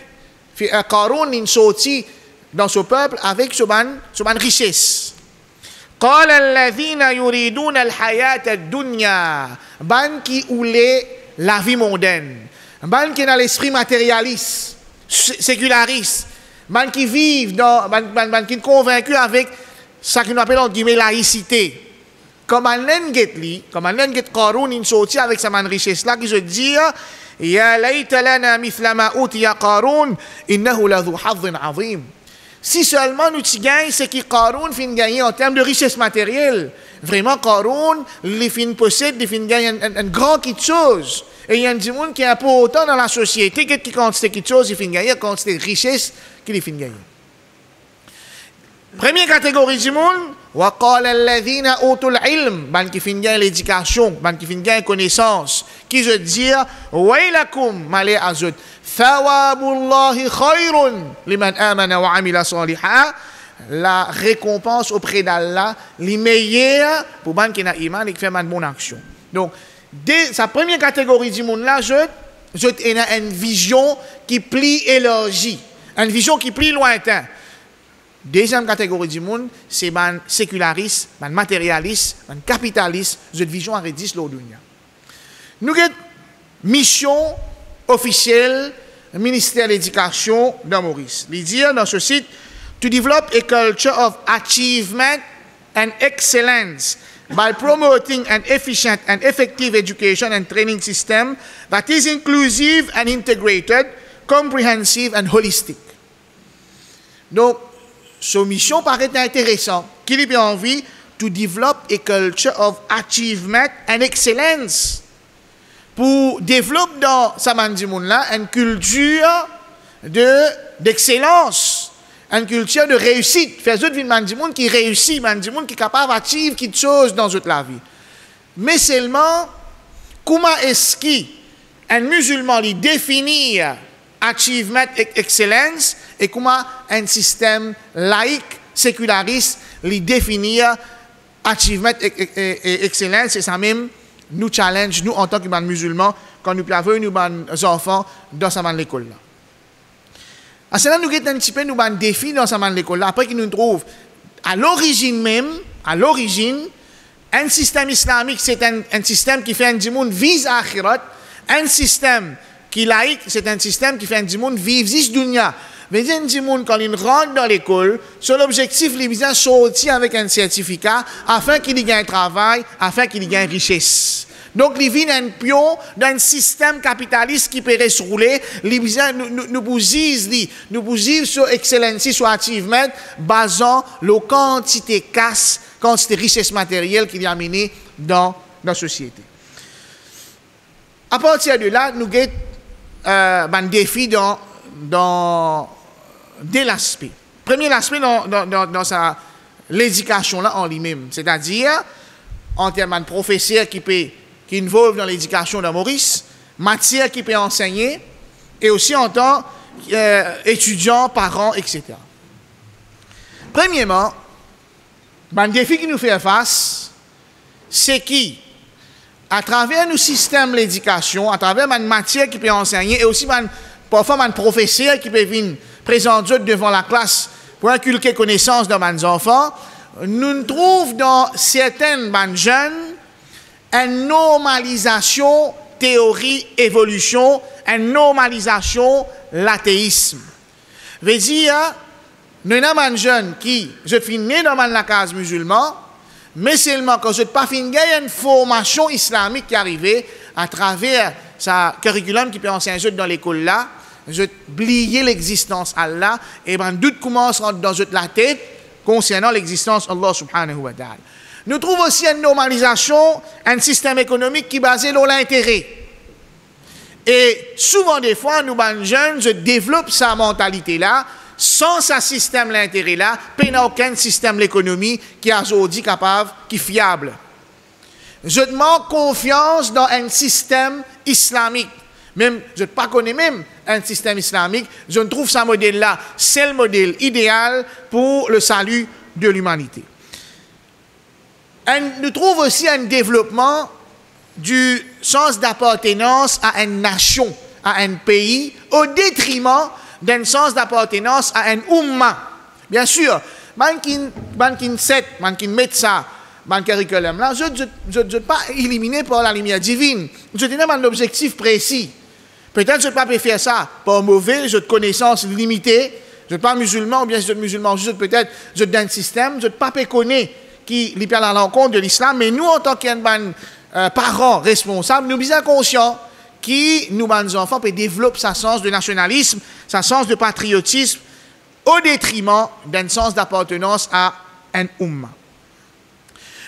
Qarun est sorti dans ce peuple avec ce ban richesse. قَالَ الَّذِينَ يُرِيدُونَ الْحَيَاةَ الدُّنْيَا. Ban qui voulait la vie mondaine. Ban qui est dans l'esprit matérialiste, séculariste. Man qui vivent dans, man qui est convaincu avec ce qu'on appelle en guillemets laïcité. Comme un lenget Qarun in sorti avec sa man richesse là qui se dit ya layta lana mithla ma utiya Qarun innahu ladhu hadhin azim. Si seulement nous gagnons ce que Qarun fin gagner en termes de richesse matérielle. Vraiment Qarun les fin possède, les fin gagne une grande quelque chose. Et il y a des gens qui est important dans la société qui constate quelque chose, ils fin gagner constate richesse qui fin gagner. Première catégorie du monde, وَقَالَ الَّذِينَ أُوتُوا الْعِلْمِ, ban qui fin gagner l'éducation, ban qui fin gagner connaissance, qui veut dire وَيْلَكُمْ malé azut, ثَوَابُ اللَّهِ خَيْرٌ لِمَنْ آمَنَ وَعَمِلَ صَالِحًا. La récompense auprès d'Allah, les meilleurs pour ban qui n'a iman et qui fait une bonne action. Donc, sa première catégorie du monde là, je une vision qui plie élargie, une vision qui plie lointain. Deuxième catégorie du monde, c'est man séculariste, man matérialiste, man capitaliste, cette vision à redis l'au dunya. Nous avons mission officielle, ministère de l'Éducation dans Maurice. Il dit dans ce site, to develop a culture of achievement and excellence by promoting an efficient and effective education and training system that is inclusive and integrated, comprehensive and holistic. Donc, cette mission paraît intéressante. Qu'il a envie to develop a culture of achievement and excellence. Pour développer dans ce monde-là une culture de d'excellence, une culture de réussite. Faire autres vivre des gens qui réussit, des gens qui sont capables d'activer quelque chose dans toute la vie. Mais seulement, comment est-ce qu'un musulman lui définit achievement et excellence et comment un système laïque, séculariste, lui définit achievement et excellence, et ça même nous challenge, nous en tant que musulmans, quand nous avons nos enfants dans sa l'école. À cela, nous avons un petit peu un défi dans sa l'école. Après qu'ils nous trouvent à l'origine même, un système islamique, c'est un système qui fait un monde vise à akhirat. Un système qui est laïque, c'est un système qui fait un monde vivre zis dunya. Mais un monde, quand il rentre dans l'école, son objectif, il vise à sortir avec un certificat afin qu'il y ait un travail, afin qu'il y ait une richesse. Donc, il vient un pion d'un système capitaliste qui peut se rouler. Nous bousille sur excellence, sur achievement, basant la quantité casse, quantité richesse matérielle qu'il y a amené dans la société. À partir de là, nous avons un défi dans deux aspects. Premier aspect dans l'éducation là en lui-même, c'est-à-dire en termes de professeurs qui involvent dans l'éducation de Maurice, matière qui peut enseigner, et aussi en tant qu'étudiants, parents, etc. Premièrement, le défi qui nous fait face, c'est qui, à travers nos systèmes de l'éducation, à travers la matière qui peut enseigner, et aussi parfois un professeur qui peut venir présenter devant la classe pour inculquer connaissance dans les enfants, nous trouvons dans certaines jeunes une normalisation théorie évolution, une normalisation l'athéisme. Veut dire, nous avons des jeunes qui, je suis né dans la case musulmane, mais seulement quand je n'ai pas fini, il y a une formation islamique qui est arrivée à travers sa curriculum qui peut enseigner dans l'école là, je oublié l'existence Allah et ben doute commence à rentrer dans la tête concernant l'existence Allah subhanahu wa ta'ala. Nous trouvons aussi une normalisation, un système économique qui est basé sur l'intérêt. Et souvent des fois, nous, les jeunes, je développe sa mentalité-là, sans ce système l'intérêt-là, il n'y a aucun système l'économie qui est aujourd'hui capable, qui est fiable. Je demande confiance dans un système islamique. Même, je ne connais pas même un système islamique. Je trouve ce modèle-là, c'est le modèle idéal pour le salut de l'humanité. Nous trouvons aussi un développement du sens d'appartenance à une nation, à un pays, au détriment d'un sens d'appartenance à un umma. Bien sûr, man qui met ça dans le curriculum là, je ne pas éliminé par la lumière divine. Je tenais un objectif précis. Peut-être je ne peux pas faire ça par mauvais, je de connaissances limitées, je ne suis pas musulman, ou bien je suis musulman, peut-être je d'un système, je ne pas connaître qui lui parle à l'encontre de l'islam, mais nous, en tant que parents responsables, nous sommes conscients que nous, nos enfants, peuvent développer sa sens de nationalisme, sa sens de patriotisme, au détriment d'un sens d'appartenance à un umma.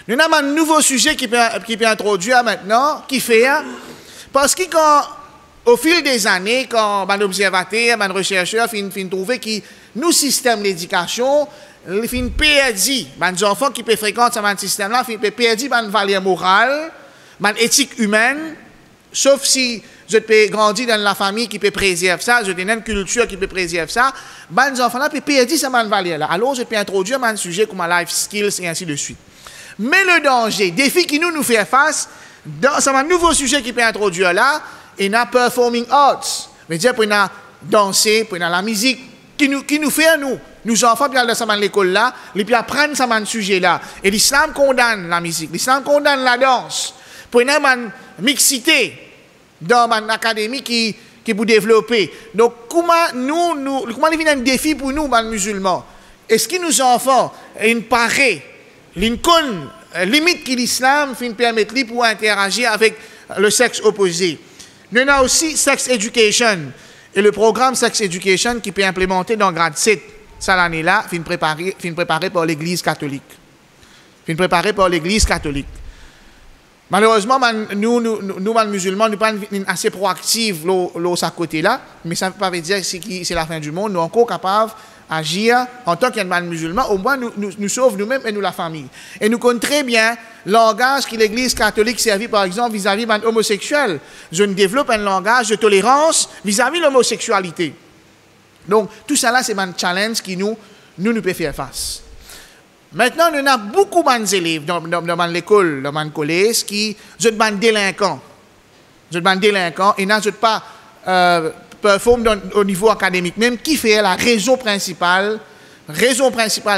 Nous avons un nouveau sujet qui peut introduire maintenant, qui fait, parce que au fil des années, quand un observateur, un chercheur fin trouver que nous, système d'éducation, il fin perdu, les enfants qui peuvent fréquenter ce système-là, fin perdu une valeur morale, une éthique humaine, sauf si je peux grandir dans la famille qui peut préserver ça, je donne une culture qui peut préserver ça, les enfants-là peuvent perdre cette valeur-là. Alors, je peux introduire un sujet comme life skills et ainsi de suite. Mais le danger, défi qui nous fait face, c'est un nouveau sujet qui peut introduire là, et la performing arts, c'est-à-dire pour la danser, pour la musique, qui nous fait nous enfants qui allons dans l'école là, et puis apprendre ce sujet là. Et l'islam condamne la musique, l'islam condamne la danse. Pour une mixité dans l'académie qui pour développer. Donc comment il y a un défi pour nous, les musulmans? Est-ce que nos enfants, ils paraît, ils connaissent limite que l'islam permet pour interagir avec le sexe opposé? Nous avons aussi Sex Education. Et le programme Sex Education qui peut implémenter dans le grade 7, ça l'année-là, préparé par l'Église catholique. Préparé par l'Église catholique. Malheureusement, nous, musulmans, nous sommes pas assez proactifs à ce côté-là, mais ça ne veut pas dire que c'est la fin du monde. Nous sommes encore capables d'agir en tant qu'un musulman, au moins nous sauvons nous-mêmes et nous la famille. Et nous connaissons très bien le langage que l'Église catholique servit, par exemple, vis-à-vis des homosexuels. Je développe un langage de tolérance vis-à-vis de l'homosexualité. Donc, tout ça là, c'est un challenge qui nous pouvons faire face. Maintenant, on a beaucoup d'élèves dans l'école, dans le collège, qui sont des délinquants. Ils sont des délinquants et n'ont pas performent au niveau académique même, qui fait la raison principale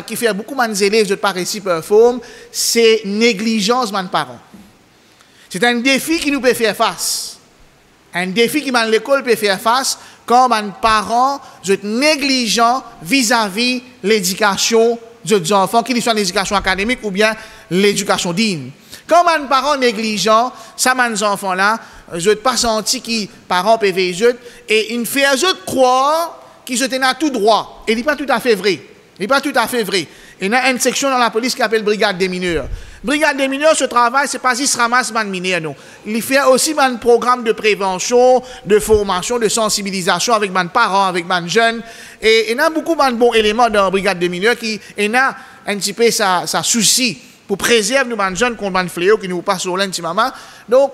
qui fait beaucoup d'élèves ne pas réussir à performer, c'est négligence de parents. C'est un défi qui nous peut faire face. Un défi qui, dans l'école, peut faire face quand les parents sont négligents vis-à-vis de l'éducation des enfants, qu'il soit l'éducation académique ou bien l'éducation digne. Quand les parents négligents, ça, les enfants-là, je ne pas senti que les parents peuvent vivre et ils font croire qu'ils sont tout droit. Et ce n'est pas tout à fait vrai. Il y a une section dans la police qui s'appelle Brigade des mineurs. Brigade des mineurs, ce travail, ce n'est pas juste ramasse les mineurs, non. Il fait aussi un programme de prévention, de formation, de sensibilisation avec les parents, avec les jeunes. Et il y a beaucoup de bons éléments dans la Brigade des mineurs qui ont un petit peu ça souci pour préserver nos jeunes contre les fléaux qui nous passent sur l'un petit maman. Donc,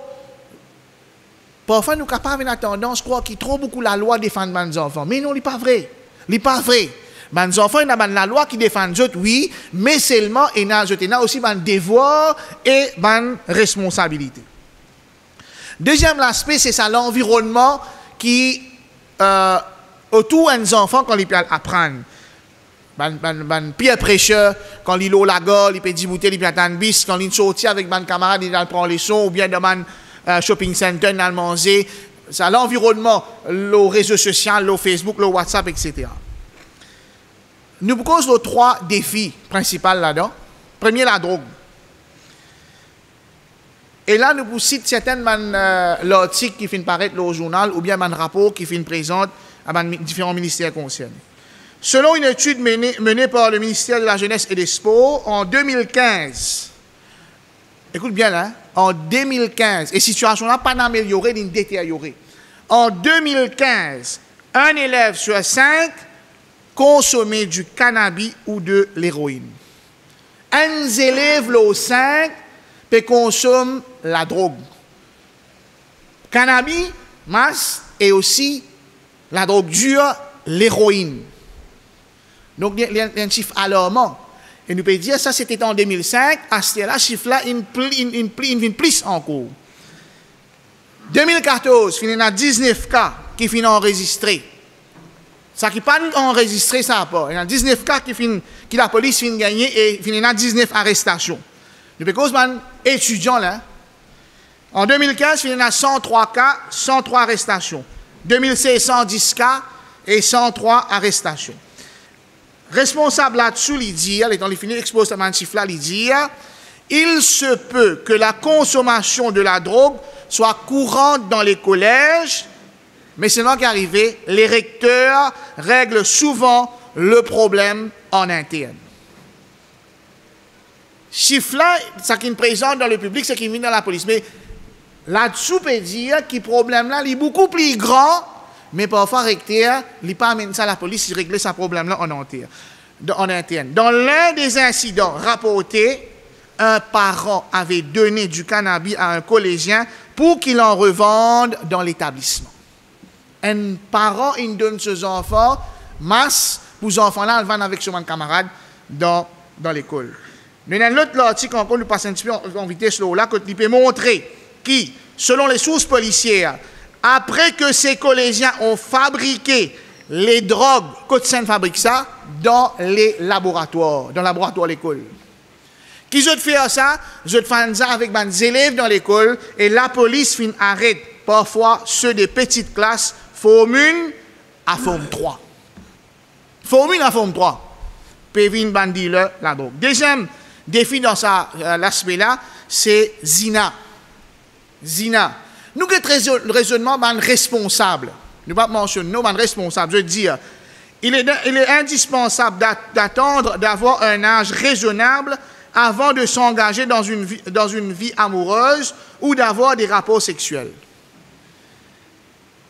parfois, nous sommes capables d'avoir tendance à croire qu'il y a trop beaucoup la loi défendre les enfants. Mais non, ce n'est pas vrai. Les enfants, il y a la loi qui défend eux, oui, mais seulement, il y a aussi des devoirs et des responsabilités. Deuxième aspect, c'est ça, l'environnement qui, autour des enfants, quand ils peuvent apprendre. Pierre prêcheur, quand il est la gueule, il peut débouter, il peut attendre bis, quand il sortit avec mes camarades, il prend les sons, ou bien dans un shopping center, il manger. C'est l'environnement, le réseau social, le Facebook, le WhatsApp, etc. Nous posons trois défis principaux là-dedans. Premier, la drogue. Et là, nous citons certaines l'article qui finit paraître au journal ou bien un rapport qui finit présente à différents ministères concernés. Selon une étude menée par le ministère de la Jeunesse et des Sports en 2015, écoute bien là, en 2015, et situation là pas améliorée ni détériorée. En 2015, un élève sur 5 consommait du cannabis ou de l'héroïne. Un élève sur 5 peut consommer la drogue. Cannabis, masse et aussi la drogue dure, l'héroïne. Donc, il y a un chiffre alarmant. Et nous pouvons dire, ça c'était en 2005, à ce là chiffre-là, il vient plus encore. 2014, il y a 19 cas qui finissent enregistrés. Ça qui pas enregistré, ça pas. Il y a 19 cas qui la police finit gagner et il y a 19 arrestations. Depuis cause man étudiant là, en 2015, il y a 103 cas, 103 arrestations. 2016, 110 cas et 103 arrestations. Responsable là-dessous, il dit, étant fini exposé à chiffre là, il dit, il se peut que la consommation de la drogue soit courante dans les collèges, mais c'est là qu'arrivé, les recteurs règlent souvent le problème en interne. Chiffre là, ça qui est présent dans le public, c'est qui vient dans la police. Mais là-dessous, on peut dire que le problème là, il est beaucoup plus grand, mais parfois, le recteur, il n'a pas amené ça à la police, il règle ce problème-là en interne. Dans l'un des incidents rapportés, un parent avait donné du cannabis à un collégien pour qu'il en revende dans l'établissement. Un parent, il donne ses enfants, masse, pour ces enfants-là, ils vont avec son camarade dans l'école. Nous avons un autre article encore, nous passons un petit peu en vitesse là, qui peut montrer que, selon les sources policières, après que ces collégiens ont fabriqué les drogues, Côte-Sainte fabrique ça dans les laboratoires, dans le laboratoire de l'école. Qui je fais ça? Je fais ça avec mes élèves dans l'école et la police arrête parfois ceux des petites classes, forme 1 à forme 3. Forme 1 à forme 3. Pévin bandit la drogue. Deuxième défi dans l'aspect-là, c'est Zina. Nous avons un raisonnement responsable. Nous ne pouvons pas mentionner, nous sommes responsables. Je veux dire, il est indispensable d'attendre d'avoir un âge raisonnable avant de s'engager dans une vie amoureuse ou d'avoir des rapports sexuels.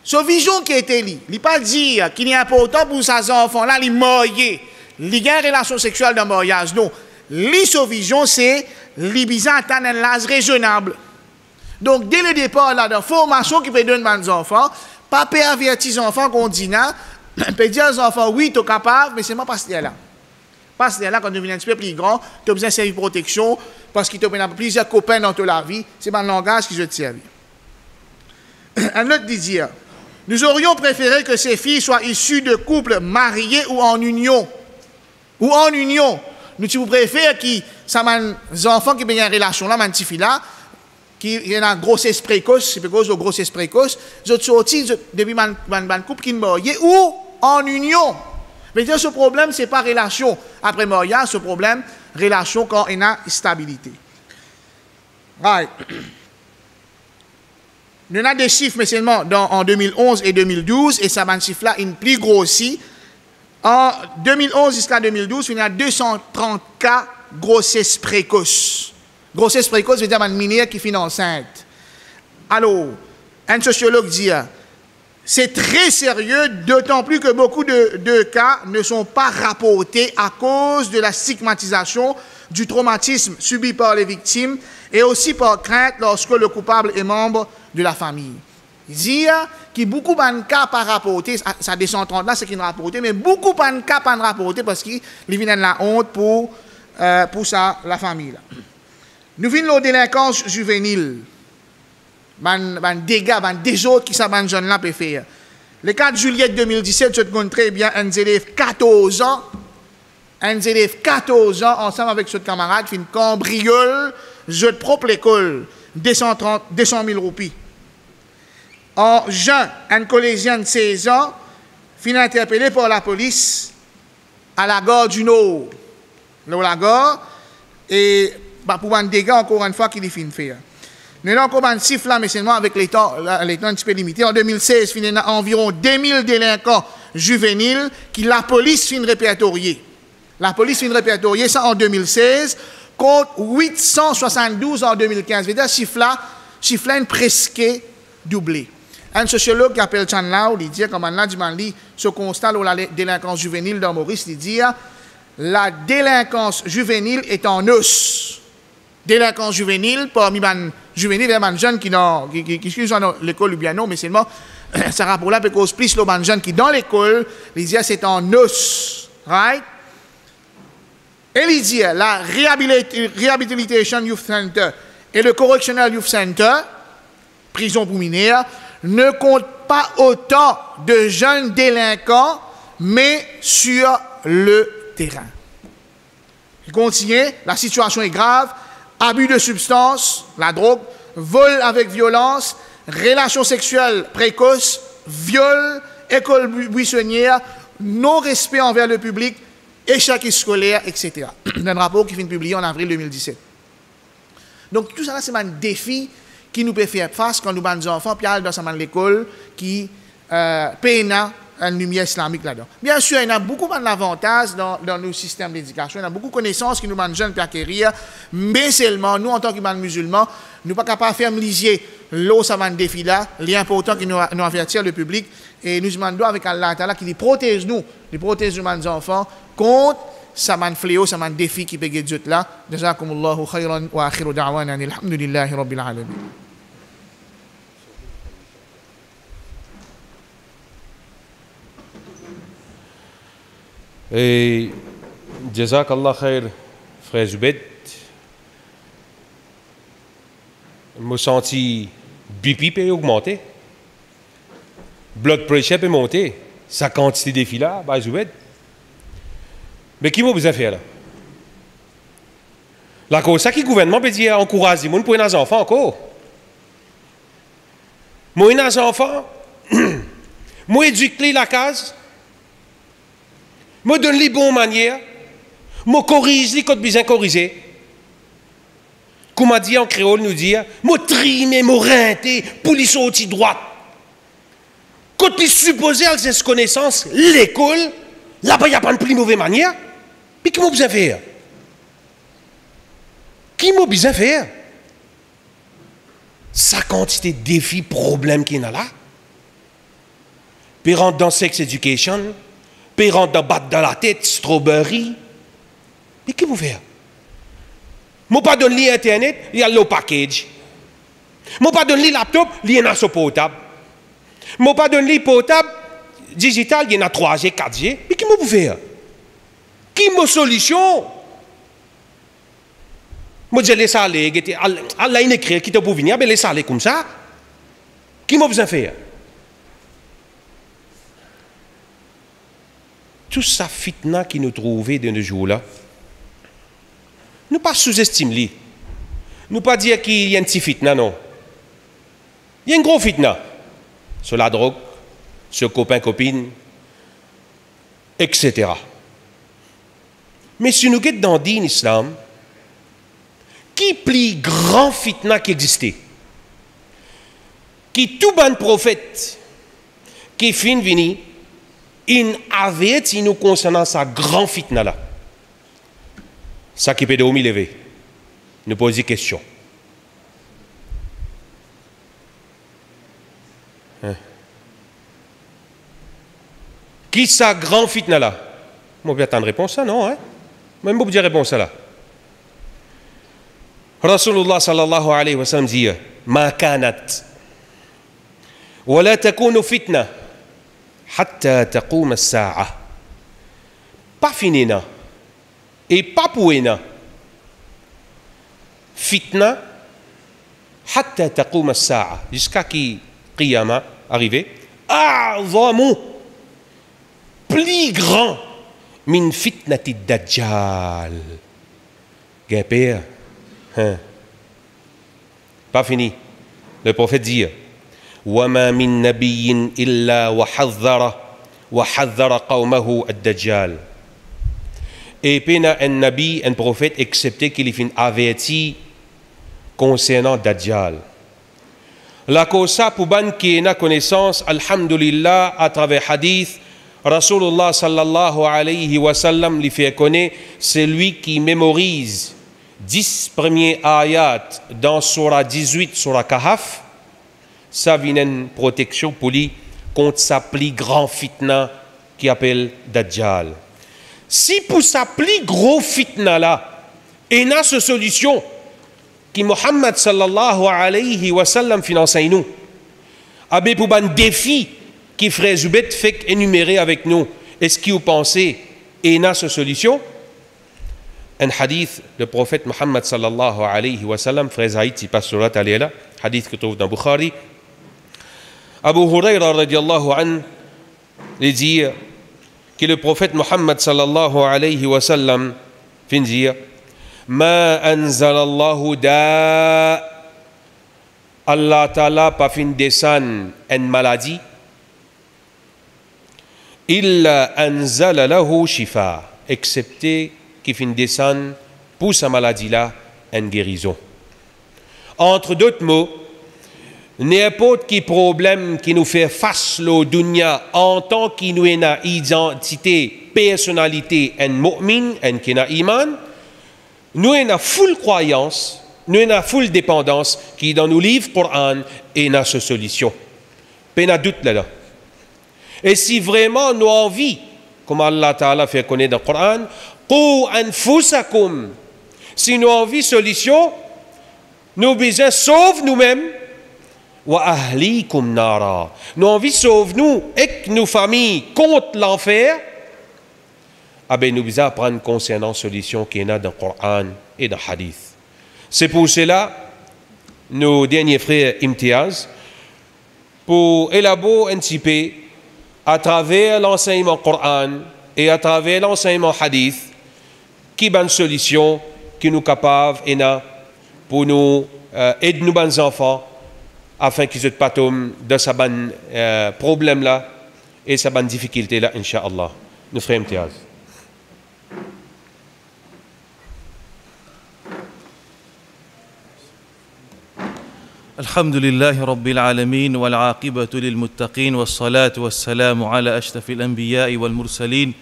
Ce vision qui a été li, il pas dire qu'il est important pour ces enfants-là, les marier, les gains relation sexuelle dans le mariage. Non, ce vision, c'est les bizarres atteindre un âge raisonnable. Donc, dès le départ, là, dans la formation qui peut donner aux enfants, pas avertir les enfants qu'on dit, peut dire aux enfants, oui, tu es capable, mais c'est moi parce que là. Parce que là, quand tu deviens un petit peu plus grand, tu as besoin de servir de protection, parce qu'il te a plusieurs copains dans toute la vie, c'est mon langage qui je te servis. Un autre dit dire, nous aurions préféré que ces filles soient issues de couples mariés ou en union. Ou en union. Nous, tu vous préférez que ces enfants qui ont une relation là, ces filles-là, qui ont une grossesse précoce, c'est parce que grossesse précoce, ils sont sortis depuis un couple qui est marié ou en union. Mais dire ce problème, ce n'est pas relation après mariage, ce problème, relation quand il y a stabilité. Right. Il y en a des chiffres, mais seulement en 2011 et 2012, et ça, ces chiffres-là, une plus grossi. En 2011 jusqu'à 2012, il y a 230 cas grossesse précoce. Grossesse précoce veut dire une minière qui finit enceinte. Alors, un sociologue dit, c'est très sérieux, d'autant plus que beaucoup de cas ne sont pas rapportés à cause de la stigmatisation du traumatisme subi par les victimes et aussi par crainte lorsque le coupable est membre de la famille. Il dit qu'il y a beaucoup de cas pas rapportés, ça descend 30 là, c'est qui ne rapporté, mais beaucoup de cas pas rapportés parce qu'il vient de la honte pour ça, la famille. Là. Nous venons de la délinquance juvénile. Des dégâts, des autres qui savent jeunes là peuvent faire. Le 4 juillet 2017, je te montre très bien un élève 14 ans. Un élève 14 ans, ensemble avec ce camarade, fait une cambriole, jeu de propre l'école, 200 000 roupies. En juin, un collégien de 16 ans, finit interpellé par la police à la gare du Nord. Là, la gare, et pour un dégât, encore une fois, qu'il finit de faire. Nous avons encore un chiffre là, mais seulement avec les temps un petit peu limités. En 2016, il y a environ 2000 délinquants juvéniles qui la police finit répertorier. La police finit répertorier ça en 2016 contre 872 en 2015. C'est-à-dire chiffre là presque doublé. Un sociologue qui appelle Chan Lao, il dit, comme on a dit, ce constat de la délinquance juvénile dans Maurice, il dit, la délinquance juvénile est en hausse. Délinquance juvénile, parmi les juvéniles, il y a des jeunes qui sont dans l'école ou bien non, mais seulement, ça rapport là, parce que plus les jeunes qui sont dans l'école, il dit, c'est en hausse. Right? Et il dit, la Rehabilitation Youth Center et le Correctional Youth Center, prison pour mineurs, ne comptent pas autant de jeunes délinquants, mais sur le terrain. Il continue, la situation est grave, abus de substances, la drogue, vol avec violence, relations sexuelles précoces, viol, école buissonnière, non-respect envers le public, échec scolaire, etc. Un rapport qui finit publié en avril 2017. Donc tout ça, c'est un défi qui nous peut faire face quand nous avons des enfants, puis dans l'école qui peine une lumière islamique là-dedans. Bien sûr, il y a beaucoup d'avantages dans nos systèmes d'éducation, il y a beaucoup de connaissances qui nous demandent jeunes pour acquérir, mais seulement, nous, en tant que musulmans, nous ne sommes pas capables de faire lisier l'eau, ça va un défi là, l'important qui nous avertir le public, et nous demandons avec Allah Ta'ala qui protège nous, qui protège nos enfants contre ça man fléau, ça man défi qui peut guider là. Jazakumullahu khayran wa akhiru da'wana alhamdulillahi rabbil alamin. Et Jazakallah khair, frère Zubed. Je me senti BP peut augmenter. Blood pressure peut monter. Sa quantité de défis là, bah Zubed. Mais qui m'a besoin de faire là? La cause, ça qui le gouvernement peut dire encourager les gens pour les enfants encore. Moi, les enfants, moi, éduque la case. Moi, donne les bonnes manières. Moi, corrige les quand besoin corriger. Comme on dit en créole, nous dit, moi, trimer, moi, renter, pour les sortir droite. Quand ils supposent à cette connaissance, l'école, là-bas, il n'y a pas de plus mauvaise manière. Puis, qui m'a besoin de faire? Qui m'a besoin de faire? sa quantité de défis, problèmes qu'il y a là. Puis rentre dans sex education, puis rentre dans battre dans la tête, strawberry. Mais qu'est-ce que vous faites? Moi pas donner internet, il y a le package. Moi pas donner laptop, il y en a sur portable. Moi pas donner portable digital, il y en a 3G, 4G. Mais qu'est-ce que vous faites? Qui est ma solution? Moi je laisse aller, Allah il écrit qui te pour venir, mais laisse aller comme ça. Qui m'a besoin de faire? Tout ça fitna qui nous trouvait de nos jours-là, nous pas sous-estimer. Nous pas dire qu'il y a un petit fitna, non. Il y a un gros fitna sur la drogue, sur copain-copine, etc. Mais si nous sommes dans l'islam, qui est le plus grand fitna qui existait? Qui tout bon prophète qui fin venu, il avait nous concernant sa grand fitna là. Ça qui peut de lever. Nous poser des questions. Qui sa grand fitna là? Moi, je vais attendre réponse à non, hein? Même je vais dire réponse à là. Rasulullah sallallahu alayhi wa sallam dit Ma kanat wa la takunu fitna hatta taqum as-sa'a. Pas finina et pas pouena. Fitna hatta taqum as-sa'a. Jusqu'à qui qiyama arrivé. A'zamu plus grand min fitnati dajjal. Guépère. Pas fini. Le prophète dit وَمَا مِن نَبِيٍّ إِلَّا وَحَذَّرَ قَوْمَهُ الدَّجَّالِ. Et pena un nabi, un prophète, excepté qu'il est averti concernant Dajjal. La cause pour ban qui n'a connaissance, alhamdulillah, à travers hadith, Rasulullah sallallahu alayhi wa sallam lui fait connaître, c'est lui qui mémorise 10 premiers ayats dans Surah 18, Surah Kahf, ça vient une protection pour lui contre sa plus grand fitna qui appelle Dajjal. Si pour sa plus gros fitna là, il y a cette solution qui Muhammad sallallahu alayhi wa sallam finance nous, avec pour un défi qui Frère Zoubet fait énumérer avec nous, est-ce que vous pensez il y a cette solution? Un hadith, le prophète Muhammad sallallahu alayhi wa sallam, Frère Zaïd, il passe sur la taléla, hadith que trouve dans Bukhari. Abu Huraira radiallahu an, il dit que le prophète Muhammad sallallahu alayhi wa sallam fin dire Ma anzalallahu da Allah ta'ala pas fin descend une maladie illa anzala lahu shifa, excepté qui fin descend pour sa maladie là une guérison. Entre d'autres mots, n'importe quel problème qui nous fait face au dunya en tant qu'il nous a identité, personnalité, un mu'min, un qui a iman, nous avons full croyance, nous avons full dépendance qui dans nos livres Coran et dans cette solution. Pas de doute là-dedans. Et si vraiment nous avons envie, comme Allah Ta'ala fait connaître dans le Coran, qu anfusakum, si nous avons envie de solution, nous besoin sauver nous-mêmes. Wa ahlikum nara. Nous avons envie de sauver nous et nos familles contre l'enfer. Ah ben nous besoin prendre concernant la solution qui est dans le Coran et dans le Hadith. C'est pour cela, nos derniers frères Imtiaz, pour élaborer un petit peu à travers l'enseignement Coran et à travers l'enseignement Hadith, qui est une solution qui nous capable et pour nous aider nos bons enfants afin qu'ils ne soient pas de ce problème-là et sa difficulté-là, Inch'Allah. Nous ferons Imtiaz. الحمد لله رب العالمين والعاقبة للمتقين والصلاة والسلام على أشرف الأنبياء والمرسلين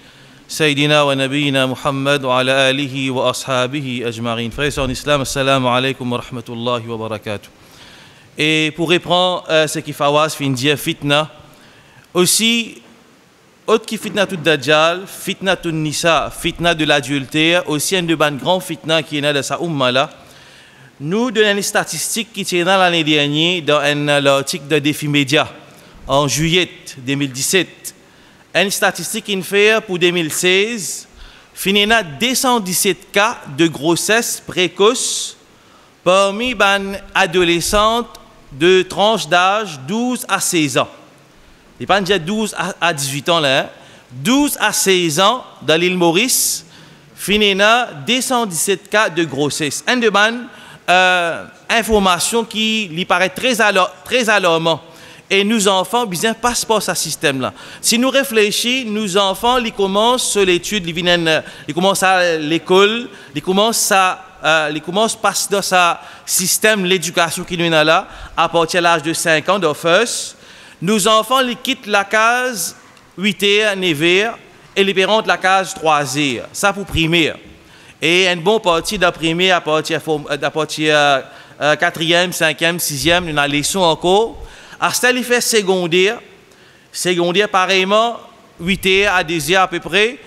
سيدنا ونبينا محمد وعلى آله وأصحابه أجمعين. Frères en islam, assalamu alaikum wa rahmatullahi wa barakatuh. Et pour reprendre ce qui Fawaz fin dire fitna, aussi, autre qui fitna tout dajjal, fitna tout nisa, fitna de l'adultère, aussi un de ban grand fitna qui est né de sa umma là. Nous donnons les statistiques qui tiennent l'année dernière dans un article de Défi Média en juillet 2017. Une statistique qui fait pour 2016, finina 217 cas de grossesse précoce parmi les adolescentes de tranche d'âge 12 à 16 ans. Il n'y a pas déjà 12 à 18 ans là. 12 à 16 ans dans l'île Maurice, finina 217 cas de grossesse. Un de information qui lui paraît très alarmant. Et nos enfants, bien, passent par ce système-là. Si nous réfléchissons, nos enfants, ils commencent l'étude, ils commencent à l'école, ils commencent passer dans ce système, l'éducation qui nous a là, à partir de l'âge de 5 ans, de first. Nos enfants, ils quittent la case 8h, 9h, et les parents de la case 3h. Ça pour primaire. Et une bonne partie de primaire, à partir 4e, 5e, 6e, nous avons leçon encore. À ce temps, il fait secondaire. Secondaire, pareillement, 8h à 10h à peu près.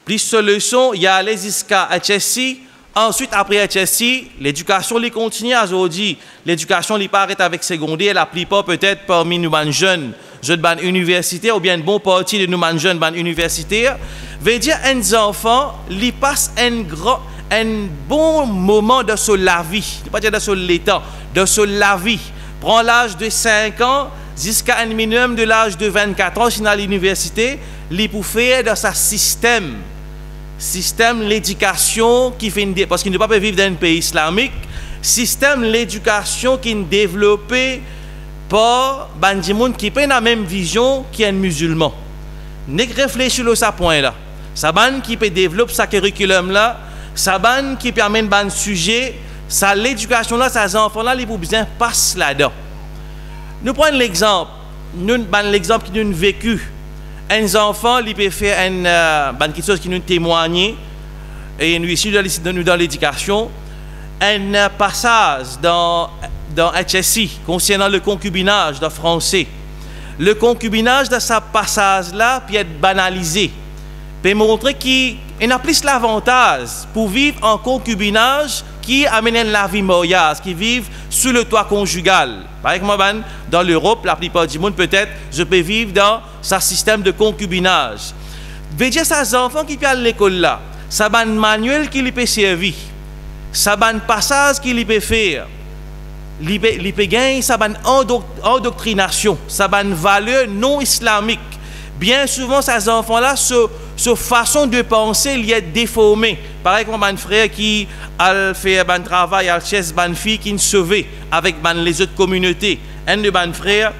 Plus de leçons, il y a les jusqu'à HSC. Ensuite, après HSC, l'éducation les continue à aujourd'hui. L'éducation les paraît avec secondaire. La plupart, peut-être, parmi nous, jeunes universitaires, ou bien une bonne partie de nous, jeunes universitaires, veut dire un enfant, ils passent un bon moment de la vie. Je ne pas dire de l'état, de la vie. Prend l'âge de 5 ans jusqu'à un minimum de l'âge de 24 ans, sinon à l'université, il peut faire dans sa système l'éducation qui fait parce qu'il ne peut pas vivre dans un pays islamique, système l'éducation qui est développé par des gens qui ont la même vision qu'un musulman. Ne réfléchissez à ce point-là. Ça ban qui peut développer ce curriculum-là, ça ban qui permet de sujet. Ça, l'éducation-là, ces enfants-là, ils ont besoin passer là-dedans. Nous prenons l'exemple. L'exemple qui nous a vécu. Un enfant, il peut faire quelque chose qui nous témoigne. Et nous, ici, dans l'éducation, un passage dans HSI concernant le concubinage de français. Le concubinage de ce passage-là peut être banalisé. Peut montrer qu'il y a plus l'avantage pour vivre en concubinage qui amène la vie mariage, qui vivent sous le toit conjugal. Par exemple, dans l'Europe, la plupart du monde, peut-être, je peux vivre dans ce système de concubinage. Veut dire, ces enfants qui viennent à l'école là, ça ban manuel qui les peut servir, ça ban passage qui les peut faire, les peut gagner, ça ban endoctrination, ça ban valeur non islamique. Bien souvent, ces enfants-là, ce façon de penser, il est déformé. Par exemple, un frère qui a fait un travail à chaise, une fille qui est sauvée avec les autres communautés. Un de mes frères,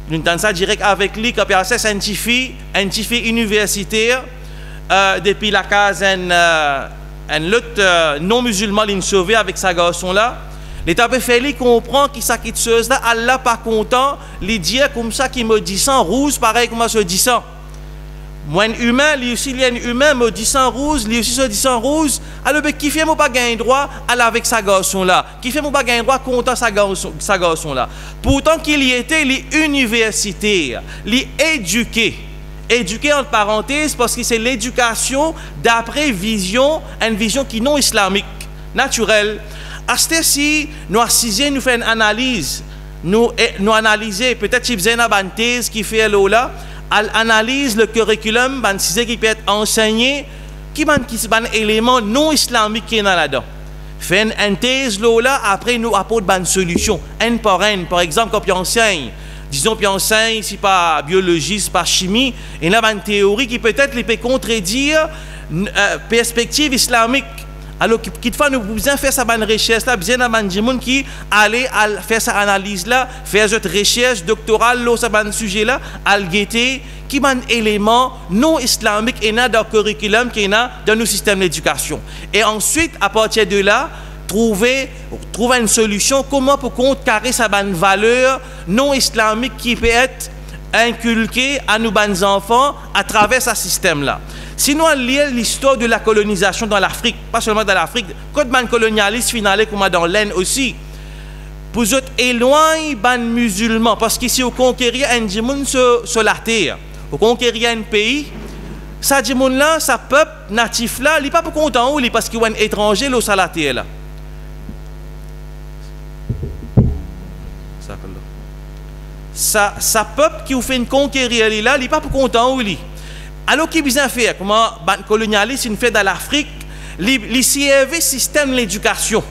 nous avons ça direct avec lui, quand il a un petit fille universitaire, depuis la case, un autre non-musulman, il est sauvé avec sa garçon-là. L'État peut faire lui comprendre qu'il s'acquitte de choses là, Allah pas content, il dit comme ça qu'il me dit sans rouge, pareil comme je dis ça. Moi, un humain, lui aussi, il y a un humain, me dit sans rouge, lui aussi se dit sans rouge, alors qui fait moi pas gagner droit à aller avec sa garçon là, qui fait moi pas gagner droit content sa garçon là. Pourtant qu'il y était, il est universitaire, il est éduqué. Éduqué entre parenthèses parce que c'est l'éducation d'après une vision qui non islamique, naturelle. À ce temps-ci, nous assisons, nous faisons une analyse, nous analysons, peut-être si vous avez une thèse qui fait là, analyse le curriculum, qui peut être enseigné, qui est un élément non islamique qui est là-dedans. Fait une thèse là, après nous apporte une solution, un par un. Par exemple, quand on enseigne, disons qu'on enseigne, si pas biologie, si pas chimie, et là, il y a une théorie qui peut-être peut contredire perspective islamique. Alors, quelquefois, nous besoin faire sa bonne recherche là, besoin d'un gens qui aller faire sa analyse là, faire cette recherche doctorale là, sur ce sujet là, à guetter qui est un élément non islamique et dans le curriculum qui est dans nos systèmes d'éducation. Et ensuite, à partir de là, trouver une solution comment pour contrecarrer sa bonne valeur non islamique qui peut être inculquée à nos bonnes enfants à travers ce système là. Sinon, on lit l'histoire de la colonisation dans l'Afrique, pas seulement dans l'Afrique, quand man colonialiste finalé comme dans l'Inde aussi. pour eux éloigner les musulmans. Parce qu'ici, on conquérir un monde sur la terre. On conquérir un pays. Ça dit là, ça peuple natif là, il n'est pas content parce qu'il y a un étranger là sur la terre là. Ça peuple qui vous fait une conquérir là, il n'est pas content ou alors qu'il besoin faire comment le colonialisme fait dans l'Afrique, il servait système de l'éducation.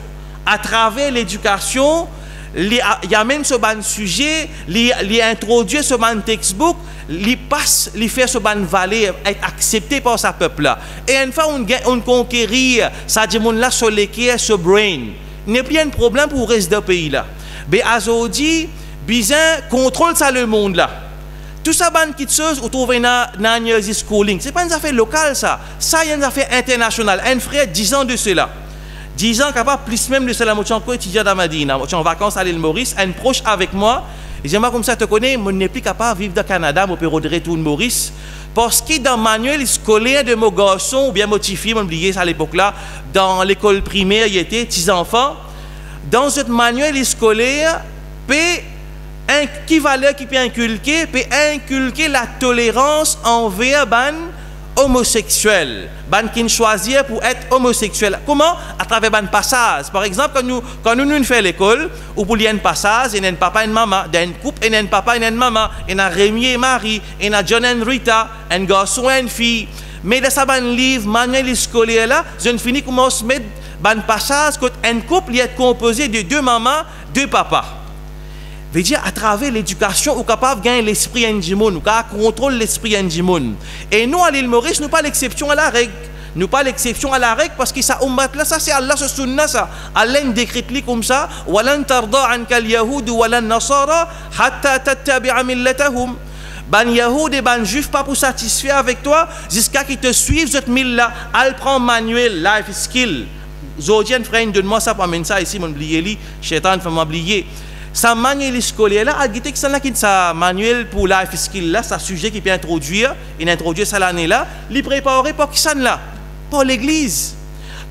À travers l'éducation, il amène ce ban sujet, il introduit ce ban textbook, il passe, il fait ce ban valeur être accepté par sa peuple là. Et une fois on conquérit ça dit mon là sur l'équerre ce brain, il n'y a plus un problème pour le reste du pays là. Mais aujourd'hui, bizarre contrôle ça le monde là. Tout ça ban qui chose ou trouver dans schooling, c'est pas une affaire locale ça. Ça y est une affaire internationale. Un frère 10 ans de cela. 10 ans capable plus même de cela, moi je suis encore étudiant dans Madina, je suis en vacances à l'île Maurice, un proche avec moi, et j'aimerais comme ça te connais, je n'ai plus capable de vivre au Canada, je peux retourner Maurice, parce que dans le manuel scolaire de mon garçon, ou bien mon petit fille, je oublié ça à l'époque là, dans l'école primaire, il était petits enfants, dans ce manuel scolaire, qui valeur qui peut inculquer la tolérance envers ban homosexuel, ban qui choisir pour être homosexuel. Comment? À travers ban passage. Par exemple, quand nous faisons l'école, ou pour un passage, il y a un papa et une maman, il y a un couple, il y a un papa et une maman, il y a Rémi et Marie, il y a John et Rita, un garçon et une fille. Mais dans ce livre, manuel scolaire là, je finis commence à mettre ban passage quand un couple est composé de 2 mamans, 2 papas. Veut dire à travers l'éducation, on est capable de gagner l'esprit indimon, on contrôle l'esprit indimon. Et nous, à l'île Maurice, nous pas l'exception à la règle. Nous pas l'exception à la règle parce que ça, là, ça c'est Allah, ce sunna, ça. Allah décrit comme ça. وَلَنْ تَرْضَى عَنْكَ الْيَهُودُ وَلَا النَّصَارَى حَتَّى تَتَّبِعَ مِلَّتَهُمْ. Ban Yahoud et ban Juif pas pour satisfaire avec toi jusqu'à qu'ils te suivent cette mille là. Elle prend manuel, life skill. Zodian frère, donne-moi ça pour amener ça ici, mon oublié, Shaitan fait m'oublier. Ça manuel scolaire là, agité que ça là qui ça manuel pour life skill là, ça sujet qui peut introduire, il introduit ça l'année là, il préparer pour qui ça là, pour l'église.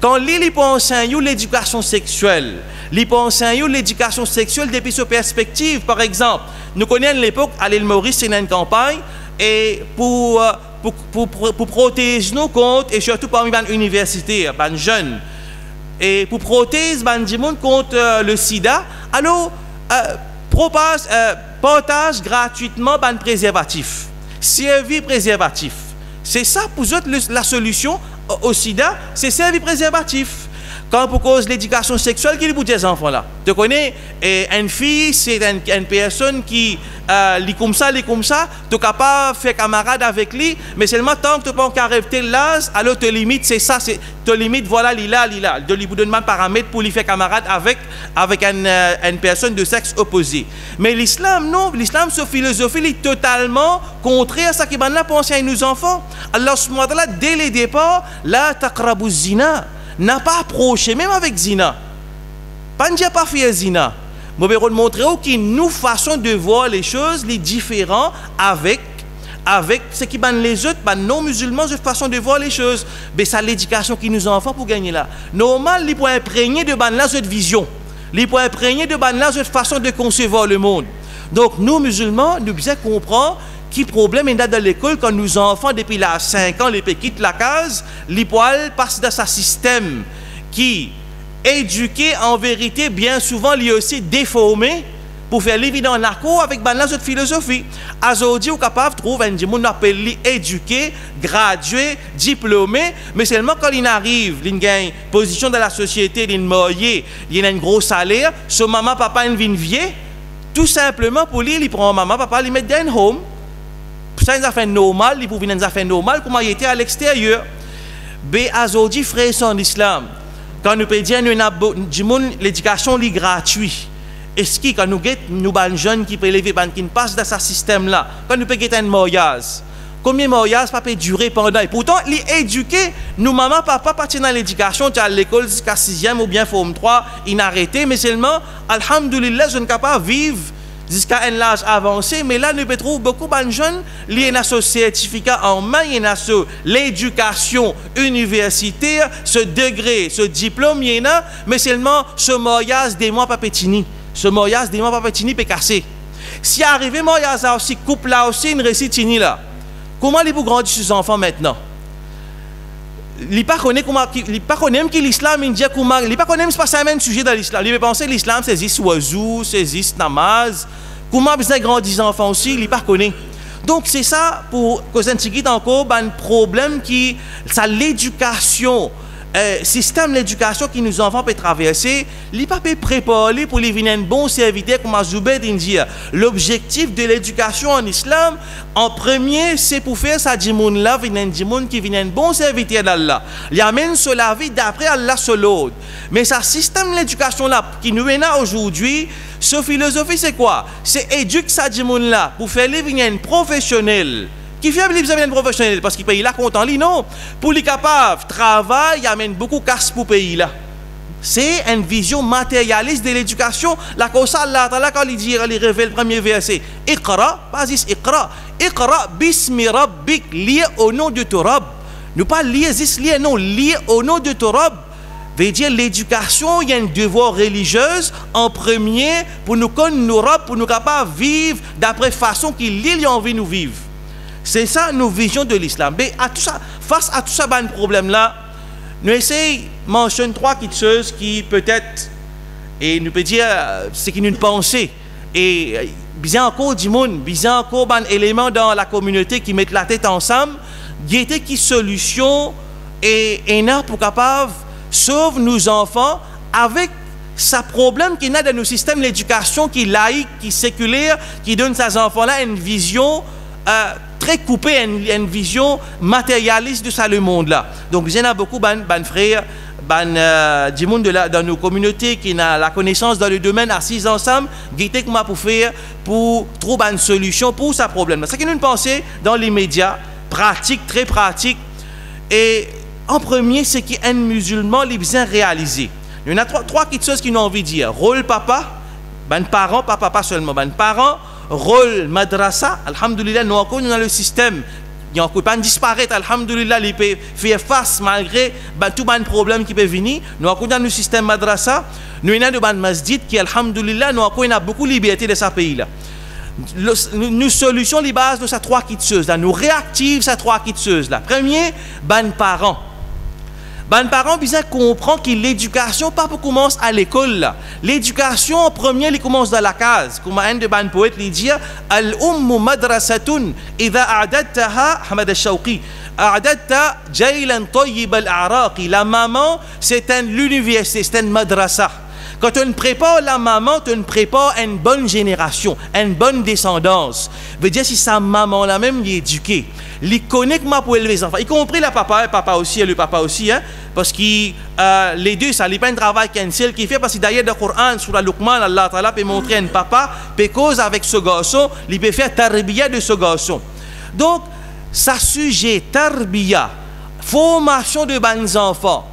Quand il peut enseigner l'éducation sexuelle, il peut enseigner l'éducation sexuelle depuis cette perspective. Par exemple, nous connaissons l'époque à l'île Maurice, c'est une campagne et pour protéger nos comptes et surtout parmi les universitaires, les jeunes, et pour protéger les gens contre le sida, alors partage gratuitement ban préservatif, servir préservatif. C'est ça pour eux la solution au sida, c'est servir préservatif. Quand pour cause l'éducation sexuelle qui est pour des enfants là. Tu connais une fille, c'est une personne qui lit comme ça, tu es capable de faire camarade avec lui, mais seulement tant que tu peux pas arrêter l'âge, alors te limite, c'est ça, te limite, voilà, lila. De lui donner un paramètre pour lui faire camarade avec une personne de sexe opposé. Mais l'islam, non, l'islam, sa philosophie est totalement contraire à ce qui est pensé à nos enfants. Allah subhanahu wa ta'ala, dès le départ, la taqrabu zina. N'a pas approché, même avec zina. Pas pas fait zina. Je vais vous montrer qu'une nous façon de voir les choses, les différents avec ce qui ban les autres, non musulmans, cette façon de voir les choses. Mais c'est l'éducation qui nous enfants pour gagner là. Normal, il peut imprégner de ban là cette vision. Il peut imprégner de ban là cette façon de concevoir le monde. Donc nous musulmans, nous devons comprendre qui problème est dans l'école quand nos enfants depuis là 5 ans les quittent la case, les poils passent dans ce système qui éduqué en vérité bien souvent lui aussi déformé pour faire l'évident en accord avec la philosophie. Aujourd'hui, on est capable de trouver un monde appelé éduqué, gradué, diplômé, mais seulement quand il arrive, il gagne une position dans la société, il moyen, il a un gros salaire, son maman, papa, il vient vieux, tout simplement pour lui, il prend maman, papa, il met dans un home. Ça, c'est une affaire normale, il peut venir une affaire normale, comment il était à l'extérieur. Mais aujourd'hui, frère, en islam, quand nous peut dire l'éducation est gratuite, est-ce que quand nous avons des jeunes qui peuvent élever, qui passent dans ce système-là, quand nous pouvons un mariage, combien de mariages peut durer pendant? Et pourtant, les éduquer, nous, maman, papa, partent dans l'éducation, tu as à l'école jusqu'à 6e ou bien forme 3, inarrêté, mais seulement, alhamdoulilah, je ne peux pas vivre jusqu'à un âge avancé, mais là, nous pouvons trouver beaucoup de jeunes, il y a ce certificat en main, il y a l'éducation universitaire, ce degré, ce diplôme, il y a, mais seulement ce mariage des mois papetini. ce mariage, des mois, pas tini, peut casser. Si arrivé mariage là aussi, couple là aussi, une récit tini là, comment il peut grandir ses enfants maintenant? Il pas connaît comment, il pas connaît même que l'islam il dit comment, il pas connaît même pas ça même sujet dans l'islam. Il pense que l'islam c'est juste oiseau, c'est juste namaz. Comment besoin grandir enfants aussi, il pas connaît. Donc c'est ça pour que ça n'ait encore un problème qui ça l'éducation. Système d'éducation qui nous enfants peut traverser, il pas peut préparer pour les venir un bon serviteur comme Azoubed dit. L'objectif de l'éducation en islam, en premier, c'est pour faire ça du monde là, venir du monde qui vient un bon serviteur d'Allah. Il amène sur la vie d'après Allah sur l'autre. Mais ça système d'éducation là qui nous est là aujourd'hui, ce philosophie c'est quoi? C'est éduquer ça du monde là pour faire les venir un professionnel. Qui fait besoin d'un professionnel parce qu'il paye là content lui non pour les capables travail il amène beaucoup casse pour pays là c'est une vision matérialiste de l'éducation la cause Allah Ta'ala quand il dit il révèle le premier verset Iqra pas juste Iqra bismi rabbik lié au nom de ton Rabb nous pas lié juste lié non lié au nom de ton Rabb veut dire l'éducation il y a un devoir religieux en premier pour nous connaître nos Rabb pour nous capables vivre d'après façon qu'il a envie de nous vivre. C'est ça nos visions de l'islam. Mais à tout ça, face à tout ça, ben, problème-là, nous essayons de mentionner 3 choses qui peut-être, et nous peut dire ce qui nous pensons, et bien encore du monde, bien encore un élément dans la communauté qui mettent la tête ensemble, guetter qui solution et un pour capable sauver nos enfants avec ce problème qu'il y a dans nos systèmes d'éducation qui est laïque, qui est séculaire, qui donne à ces enfants-là une vision très coupée, une vision matérialiste de ça le monde là. Donc il y en a beaucoup ban frères, du monde dans nos communautés qui ont la connaissance dans le domaine assis ensemble, qui comment pour faire pour trouver une solution pour ce problème. C'est ce que nous pensons dans les médias, pratique, très pratique. Et en premier, c'est qu'un musulman les besoin réaliser. Il y en a trois choses qui nous ont envie de dire. Rôle papa, parents, pas seulement, parents. Rôle madrasa, alhamdulillah, nous encore dans le système, il ne peut pas disparaître, alhamdulillah, il peut faire face malgré tout les problèmes qui peuvent venir. Nous encore dans le système madrasa, nous avons un masjid qui, alhamdulillah, nous encore beaucoup de liberté dans ce pays-là. Nous solutions les bases de ces 3 choses là, nous réactivons ces 3 choses là. Premier, parents. Parents besoin comprendre que l'éducation pas pour commencer à l'école. L'éducation en premier, elle commence dans la case. Comme un de poètes lui dit, al-ummu madrasatun idha a'dadtaha Hamad al-Shawqi a'dadta jaylan tayyib al-a'raqi. La maman, c'est l'université, c'est une madrasa. Quand on prépare la maman, on prépare une bonne génération, une bonne descendance. Veut dire si sa maman la même est éduquée, il connaît comment pour élever les enfants, y compris le papa aussi et le papa aussi, hein, parce que les deux, ça n'est pas un travail qu'un seul qui fait, parce que d'ailleurs dans le Coran, sur la Luqman, Allah Ta'ala peut montrer un papa, peut cause avec ce garçon, il peut faire tarbiya de ce garçon. Donc, ça sujet, tarbiya, formation de bons enfants,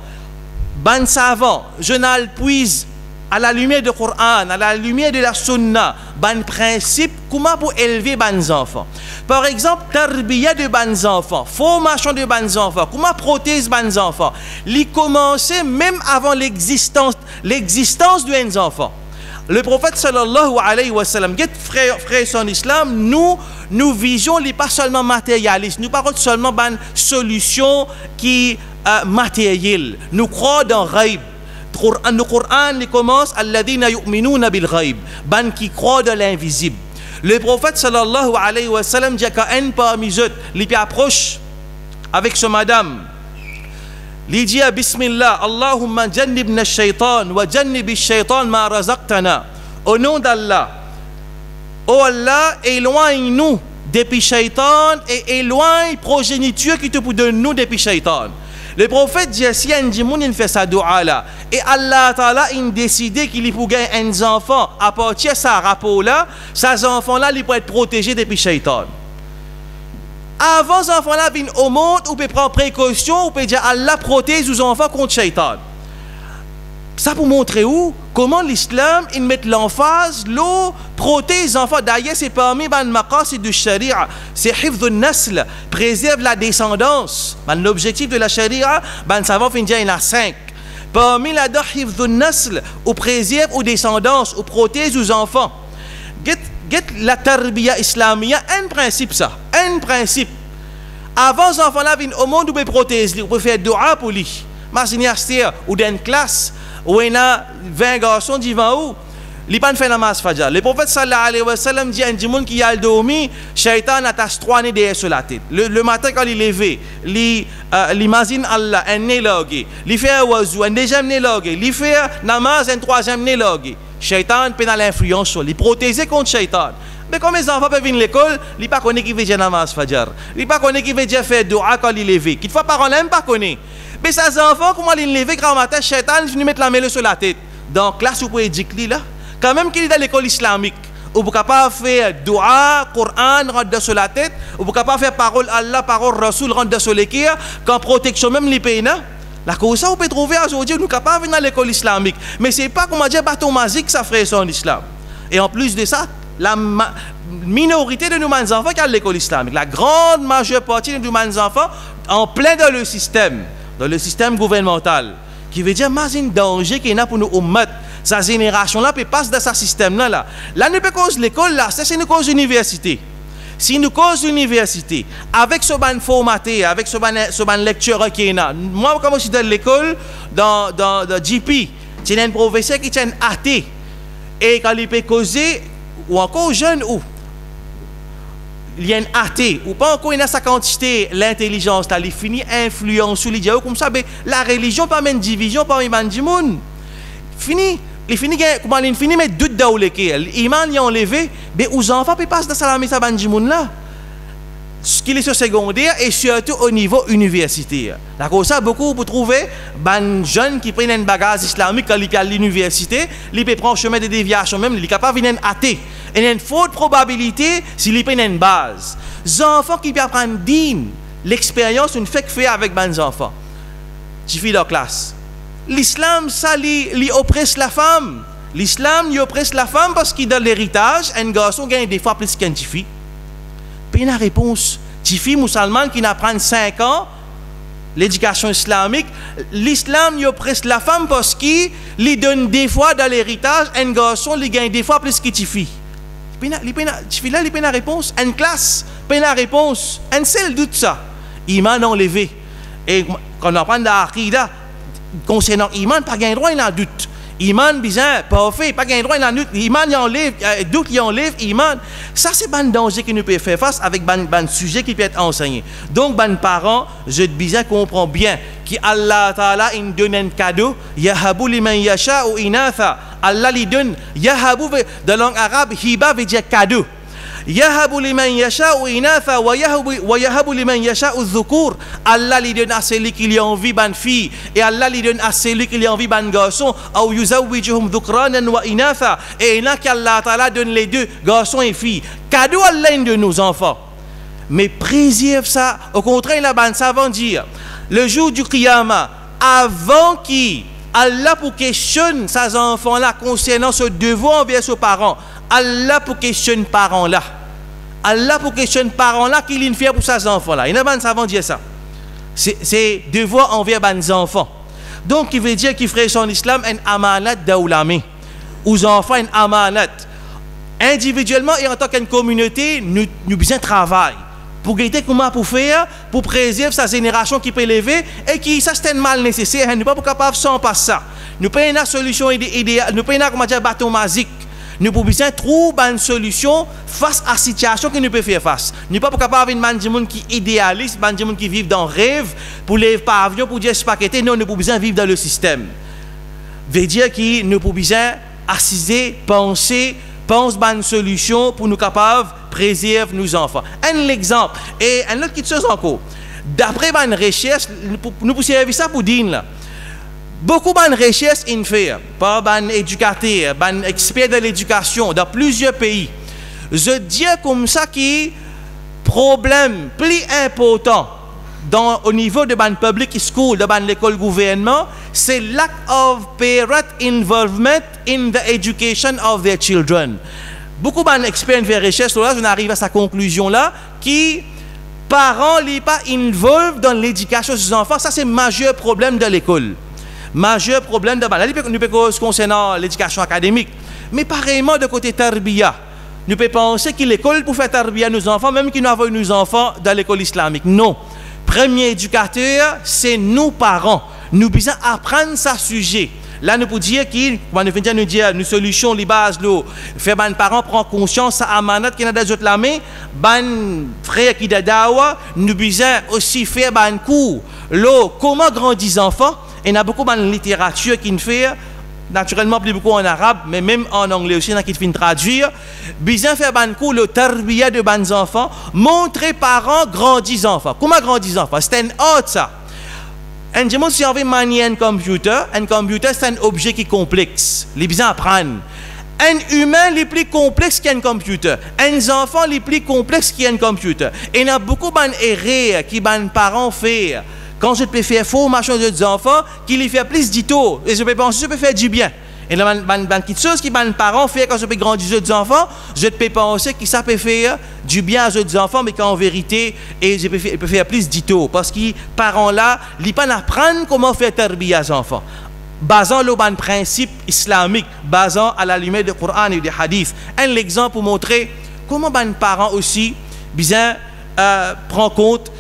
bons savants, je n'al puise à la lumière du Coran, à la lumière de la Sunna, ban principe, comment pour élever bons enfants. Par exemple, tarbiya de bons enfants, formation de bons enfants, comment protéger bons enfants. Il commençait même avant l'existence de bons enfants. Le prophète sallallahu alayhi wa sallam, frère son islam, nous visions les pas seulement matérialistes, nous parlons seulement d'une solution qui matérielle. Nous croyons dans Ghaib. Le Coran il commence alladhina yu'minuna bil ghaib, ban qui croient dans l'invisible. Le prophète sallallahu alayhi wa sallam dit qu'un parmi eux, il approche avec ce madame. Il dit bismillah, Allahumma jannibna ash-shaytan wa jannib ash-shaytan ma razaqtana. Au nom d'Allah, oh Allah, éloigne-nous depuis shaytan et éloigne progéniture qui te donne nous depuis shaytan. Le prophète dit si un djimoun il fait sa dua là et Allah Ta'ala il décide qu'il pour gagner un enfant à partir de ce rapport là, ces enfants là ils peuvent être protégés depuis shaitan. Avant ces enfants là viennent au monde, on peut prendre précaution, on peut dire Allah protège les enfants contre shaitan. Ça pour montrer où comment l'islam il met l'emphase, l'eau protège les enfants. D'ailleurs c'est parmi les maqasid du sharia, c'est hifdh nasl, préserve la descendance. L'objectif de la sharia, savant fin dire il y en a 5. Parmi la hifdhun nasl, ou préserve ou descendance, ou protège aux enfants. Get la tarbiya islamia, un principe ça, un principe. Avant les enfants là viennent au monde, vous pouvez protéger, vous pouvez faire dua pour lui. Imaginez ou dans une classe où il y a 20 garçons devant vous, ils ne font namaz fajr. Le prophète sallallahu alayhi wa sallam dit à un monde qui a dormi, Shaitan attache 3 nez derrière sur la tête. Le matin quand il est levé, il imagine Allah, un nez logé. Il fait un wazou, un deuxième nez logé. Il fait namaz, un troisième nez logé. Shaitan peut l'influence sur lui, protéger contre Shaitan. Mais comme les enfants peuvent venir à l'école, ils ne connaissent pas qui veut dire namaz fajr. Ils ne connaissent pas qui veut dire faire dua quand il est levé. Quelquefois, les parents n'aiment pas connaître. Mais ces enfants, comment ils lever grand matin, Shaitan vient mettre la mêlée sur la tête. Donc, classe, vous pouvez dire là, quand même qu'il est dans l'école islamique, vous pouvez pas faire dua, Coran, rentre sur la tête, vous pouvez pas faire parole Allah, parole Rasoul, rentre sur l'équerre, quand protection même les pays, la cause ça, vous pouvez trouver aujourd'hui, nous sommes capables de venir dans l'école islamique. Mais ce n'est pas, comment dire, bâton magique, ça ferait ça en islam. Et en plus de ça, la minorité de nos enfants qui ont l'école islamique, la grande majeure partie de nos enfants, en plein dans le système gouvernemental, qui veut dire, c'est un danger qui est là pour nous ummat. Sa génération-là peut passer dans ce système-là. Là, nous peut cause l'école, là, c'est une cause l'université. Si nous cause l'université, avec ce ban formaté, avec ce ban lecture qui est là, moi, comme je suis dans l'école, dans GP, j'ai un professeur qui est un athée. Et quand il peut causer, ou encore jeune, ou il y a un athée, ou pas encore il a sa quantité, l'intelligence, il finit influence sur les dialogues comme ça, mais la religion pas une division parmi les gens. Fini. Il finit mais doute dans lequel l'iman y a enlevé, mais aux enfants peuvent passer dans salamé ça bandimoun là. Ce qui est sur secondaire et surtout au niveau universitaire. D'accord, ça beaucoup pour trouver ban jeunes qui prennent un bagage islamique quand ils à l'université, ils peuvent prendre chemin de déviation même, ils sont capables de venir athée. Et il y a une forte probabilité s'ils prennent une base. Les enfants qui peuvent apprendre din, l'expérience une fait avec ban enfants. Tu fais leur classe. L'islam, ça, il oppresse la femme. L'islam, il oppresse la femme parce qu'il donne l'héritage. Un garçon gagne des fois plus qu'un petit fille. Puis la réponse, petit fille musulmane qui n'apprend 5 ans, l'éducation islamique, l'islam, il oppresse la femme parce qu'il donne des fois dans l'héritage. Un garçon, il gagne des fois plus que petit fille. Puis là, il la réponse. Une classe, puis la réponse. Un seul doute ça. Iman enlevé. Et quand on apprend l'aqida, concernant Iman, pas gain droit, il a doute. Iman, bizarre, parfait, pas gain droit, il a doute. Iman, il enlève, doute, il enlève, Iman. Ça, c'est un danger que nous pouvons faire face avec un sujet qui peut être enseigné. Donc, les parents, je bizarre comprend bien qu'Allah Ta'ala, il donne un cadeau, Yahabu liman yasha ou inatha. Allah lui donne, Yahabu, de langue arabe, hiba veut dire cadeau. Yahabu liman yasha'u inatha wa yahabu liman yasha'u dhukur. Allah lui donne à celui qui lui a envie ban fille et Allah lui donne à celui qui lui a envie ban garçon. Ou yuzawwijuhum dhukranan wa inatha. Et là qu'Allah Ta'ala donne les deux, garçons et filles. Cadeau Allah de nos enfants. Mais préserve ça. Au contraire, la ban savant dire le jour du Qiyamah, avant qui Allah pour questionne ces enfants-là concernant ce devoir envers ses parents. Allah pour questionner parents-là. Allah pour questionner parents-là qu'il est fait pour ses enfants-là. Il y a des savants dire ça. C'est devoir envers les enfants. Donc, il veut dire qu'il ferait son islam un amanat d'aoulami. Aux enfants, un amanat. Individuellement et en tant qu'une communauté, nous besoin travail. Pour guetter comment pour faire, pour préserver sa génération qui peut élever et qui, ça c'est un mal nécessaire. Nous ne sommes pas capables sans pas ça. Nous prenons une solution idéale, nous prenons un bâton magique. Nous pouvons trouver une solution face à la situation que nous pouvons faire face. Nous ne sommes pas capables de gens qui idéalisent, des gens qui vivent dans le rêve, pour les pavillons, pour dire spaqueter. Non, nous pouvons vivre dans le système. Veut dire que nous pouvons assiser, penser à une solution pour nous capables de préserver nos enfants. Un exemple, et une autre chose encore. D'après une recherche, nous pouvons servir ça pour dire là. Beaucoup de recherches sont faites par des éducateurs, des experts de l'éducation dans plusieurs pays. Je dis comme ça que le problème plus important au niveau de la public school, de l'école gouvernement, c'est lack of parent involvement in the education of their children. Beaucoup d'experts de recherche, là, on arrive à sa conclusion là, qui parents ne sont pas involved dans l'éducation de ses enfants. Ça, c'est le majeur problème de l'école. Majeur problème de maladie, nous pouvons concernant l'éducation académique. Mais pareillement, de côté tarbiya, nous pouvons penser que l'école pour faire tarbiya nos enfants, même qu'ils nous avons nos enfants dans l'école islamique. Non. Premier éducateur, c'est nous parents. Nous devons apprendre ce sujet. Là, nous pouvons dire que, nous dire, une solution, les bases, faire que les parents prennent conscience, à amanat qui est dans les autres mains, les frères qui sont dawa, nous devons aussi faire un cours, comment grandir les enfants. Et il y a beaucoup de littérature qui nous fait, naturellement, plus beaucoup en arabe, mais même en anglais aussi, qui fait traduire. Besoin faire un cours, le tarbiya de les enfants, montrer parents grandir les enfants. Comment grandir les enfants? C'est un autre ça. Un dimanche, si on veut manier un computer c'est un objet qui est complexe. Les besoin apprendre. Un humain est plus complexe qu'un computer. Un enfant est plus complexe qu'un computer. Et il y a beaucoup d'erreurs que les parents font. Quand je peux faire formation des enfants, qui les fait plus d'ito. Et je peux penser que je peux faire du bien. Et il y a des choses que les parents font quand je peux grandir des enfants, je peux penser que ça peut faire du bien aux autres enfants, mais qu'en vérité, je peux faire plus d'ito. Parce que les parents là, ils ne peuvent pas apprendre comment faire tarbiya aux enfants. Basant le principe islamique, basant à la lumière du Coran et du Hadith. Un exemple pour montrer comment les parents aussi bien prennent compte.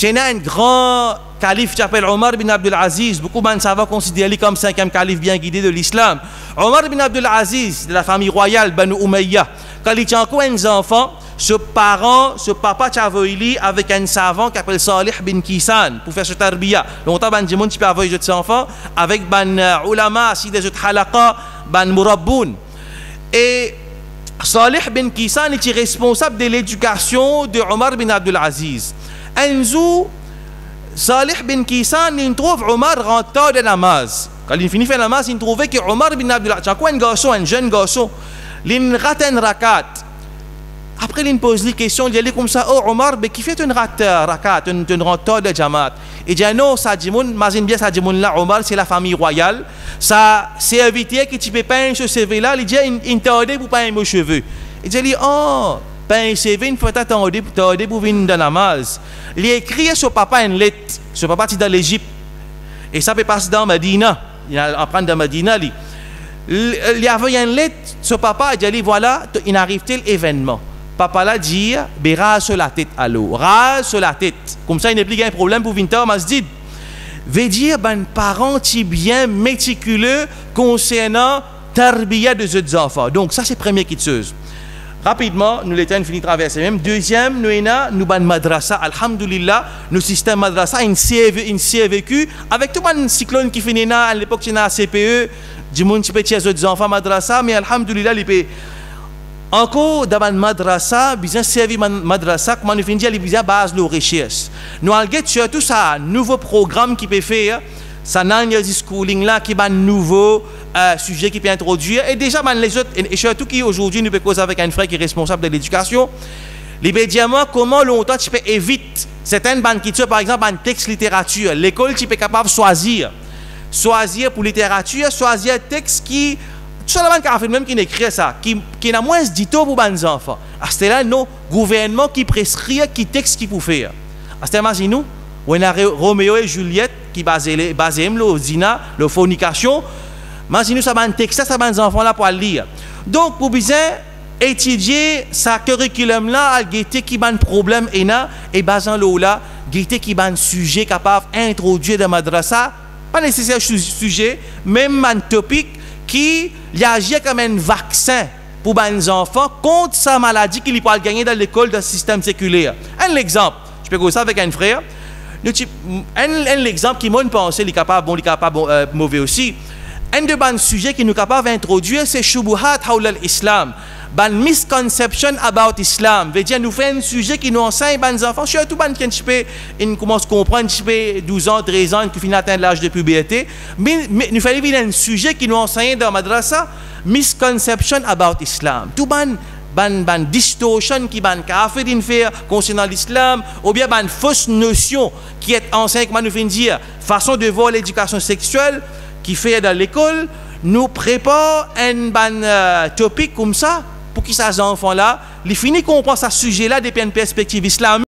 Il y a un grand calife qui s'appelle Omar bin Abdul Aziz. Beaucoup de gens savent considérer comme 5e calife bien guidé de l'islam. Omar bin Abdul Aziz, de la famille royale Banu Umayya, quand il tient encore un enfant, ce papa Tchavoili avec un savant qui s'appelle Salih bin Kisan pour faire ce tarbiya. Longtemps, il y a des envoyer ses enfants avec des ulama, des halaqa, des murabboun. Et Salih bin Kisan est responsable de l'éducation de Omar bin Abdul Aziz. Un jour, Salih bin Kisan, il trouve Omar rentrant de namaz. Quand il finit de faire namaz, il trouvait que Omar bin Abdul Aziz, un jeune garçon, il rate un rakat. Après, il pose les questions, il dit comme ça, oh Omar, mais qui fait une rakat, une rentrant de Jamaat? Il dit non, ça dit, imagine bien, ça dit, là, Omar, c'est la famille royale. Ça, c'est invité que tu peux peindre ce CV là, il dit, il t'a aidé pour peindre mes cheveux. Il dit, oh, peindre CV, il faut t'attendre pour venir dans la namaz. Il a écrit à son papa une lettre. Son papa est dans l'Égypte. Et ça peut passer dans Medina. Il apprend dans Medina. Il y avait une lettre. Son papa a dit voilà, il arrive tel événement. Papa l'a dit rase la tête à l'eau. Rase la tête. Comme ça, il n'y a plus un problème pour venir dans masjid. Veut dire ben parents qui bien méticuleux concernant tarbiya de ces enfants. Donc ça c'est première chose. Rapidement, nous l'étions fini de traverser même. Deuxième, nous ban madrasa, alhamdulillah, nos systèmes madrasa, une vécu avec tout le cyclone qui finit là, à l'époque, c'est la CPE, du monde qui peut tirer les enfants madrasa, mais alhamdulillah, les pays. Encore dans la madrasa, bien servi madrasa, comment nous finissons, les bien base de recherche. Nous allons surtout ça, nouveau programme qui peut faire, ça n'a pas schooling là, qui est un nouveau sujet qui peut introduire. Et déjà, les autres, et surtout qui aujourd'hui, nous pouvons causer avec un frère qui est responsable de l'éducation, les médiaments, comment longtemps tu peux éviter certaines bandes qui par exemple, un texte littérature. L'école, tu peux capable de choisir pour littérature, choisir un texte qui, tout simplement, même qui écrit ça, qui n'a moins d'ito pour les enfants. À ce là, nos gouvernements qui prescrivent qui texte qui pour faire. À ce là, nous, on a Roméo et Juliette qui basent le zina, la fornication. Imaginez ça, un texte, ça, les enfants là pour lire. Donc, pour bien étudier sa curriculum là, à guetter qui ban problème et basant l'eau là, guetter qui ban sujet capable d'introduire dans madrasa, pas nécessaire sujet, même un topic qui agit comme un vaccin pour les enfants contre sa maladie qu'il peut gagner dans l'école d'un système séculaire. Un exemple, je peux dire ça avec un frère. Un exemple qui m'a pensé, il est capable, bon, il est capable, mauvais aussi. Un de bons sujets qui nous capable d'introduire, c'est shubuhat hawla l'islam. Ban misconception about Islam. Veut dire, nous fait un sujet qui nous enseigne les enfants, surtout ils commencent à comprendre, 12 ans, 13 ans, qui finissent d'atteindre l'âge de puberté. Mais nous faisons un sujet qui nous enseigne dans la madrasa, misconception about Islam. Tout ban distorsion qui ban kafirin faire concernant l'islam, ou bien ban fausse notion qui est enseignée, comment nous faisons dire, façon de voir l'éducation sexuelle qui fait dans l'école, nous prépare un topic comme ça pour que ces enfants-là, les finis comprennent ce sujet-là depuis une perspective islamique.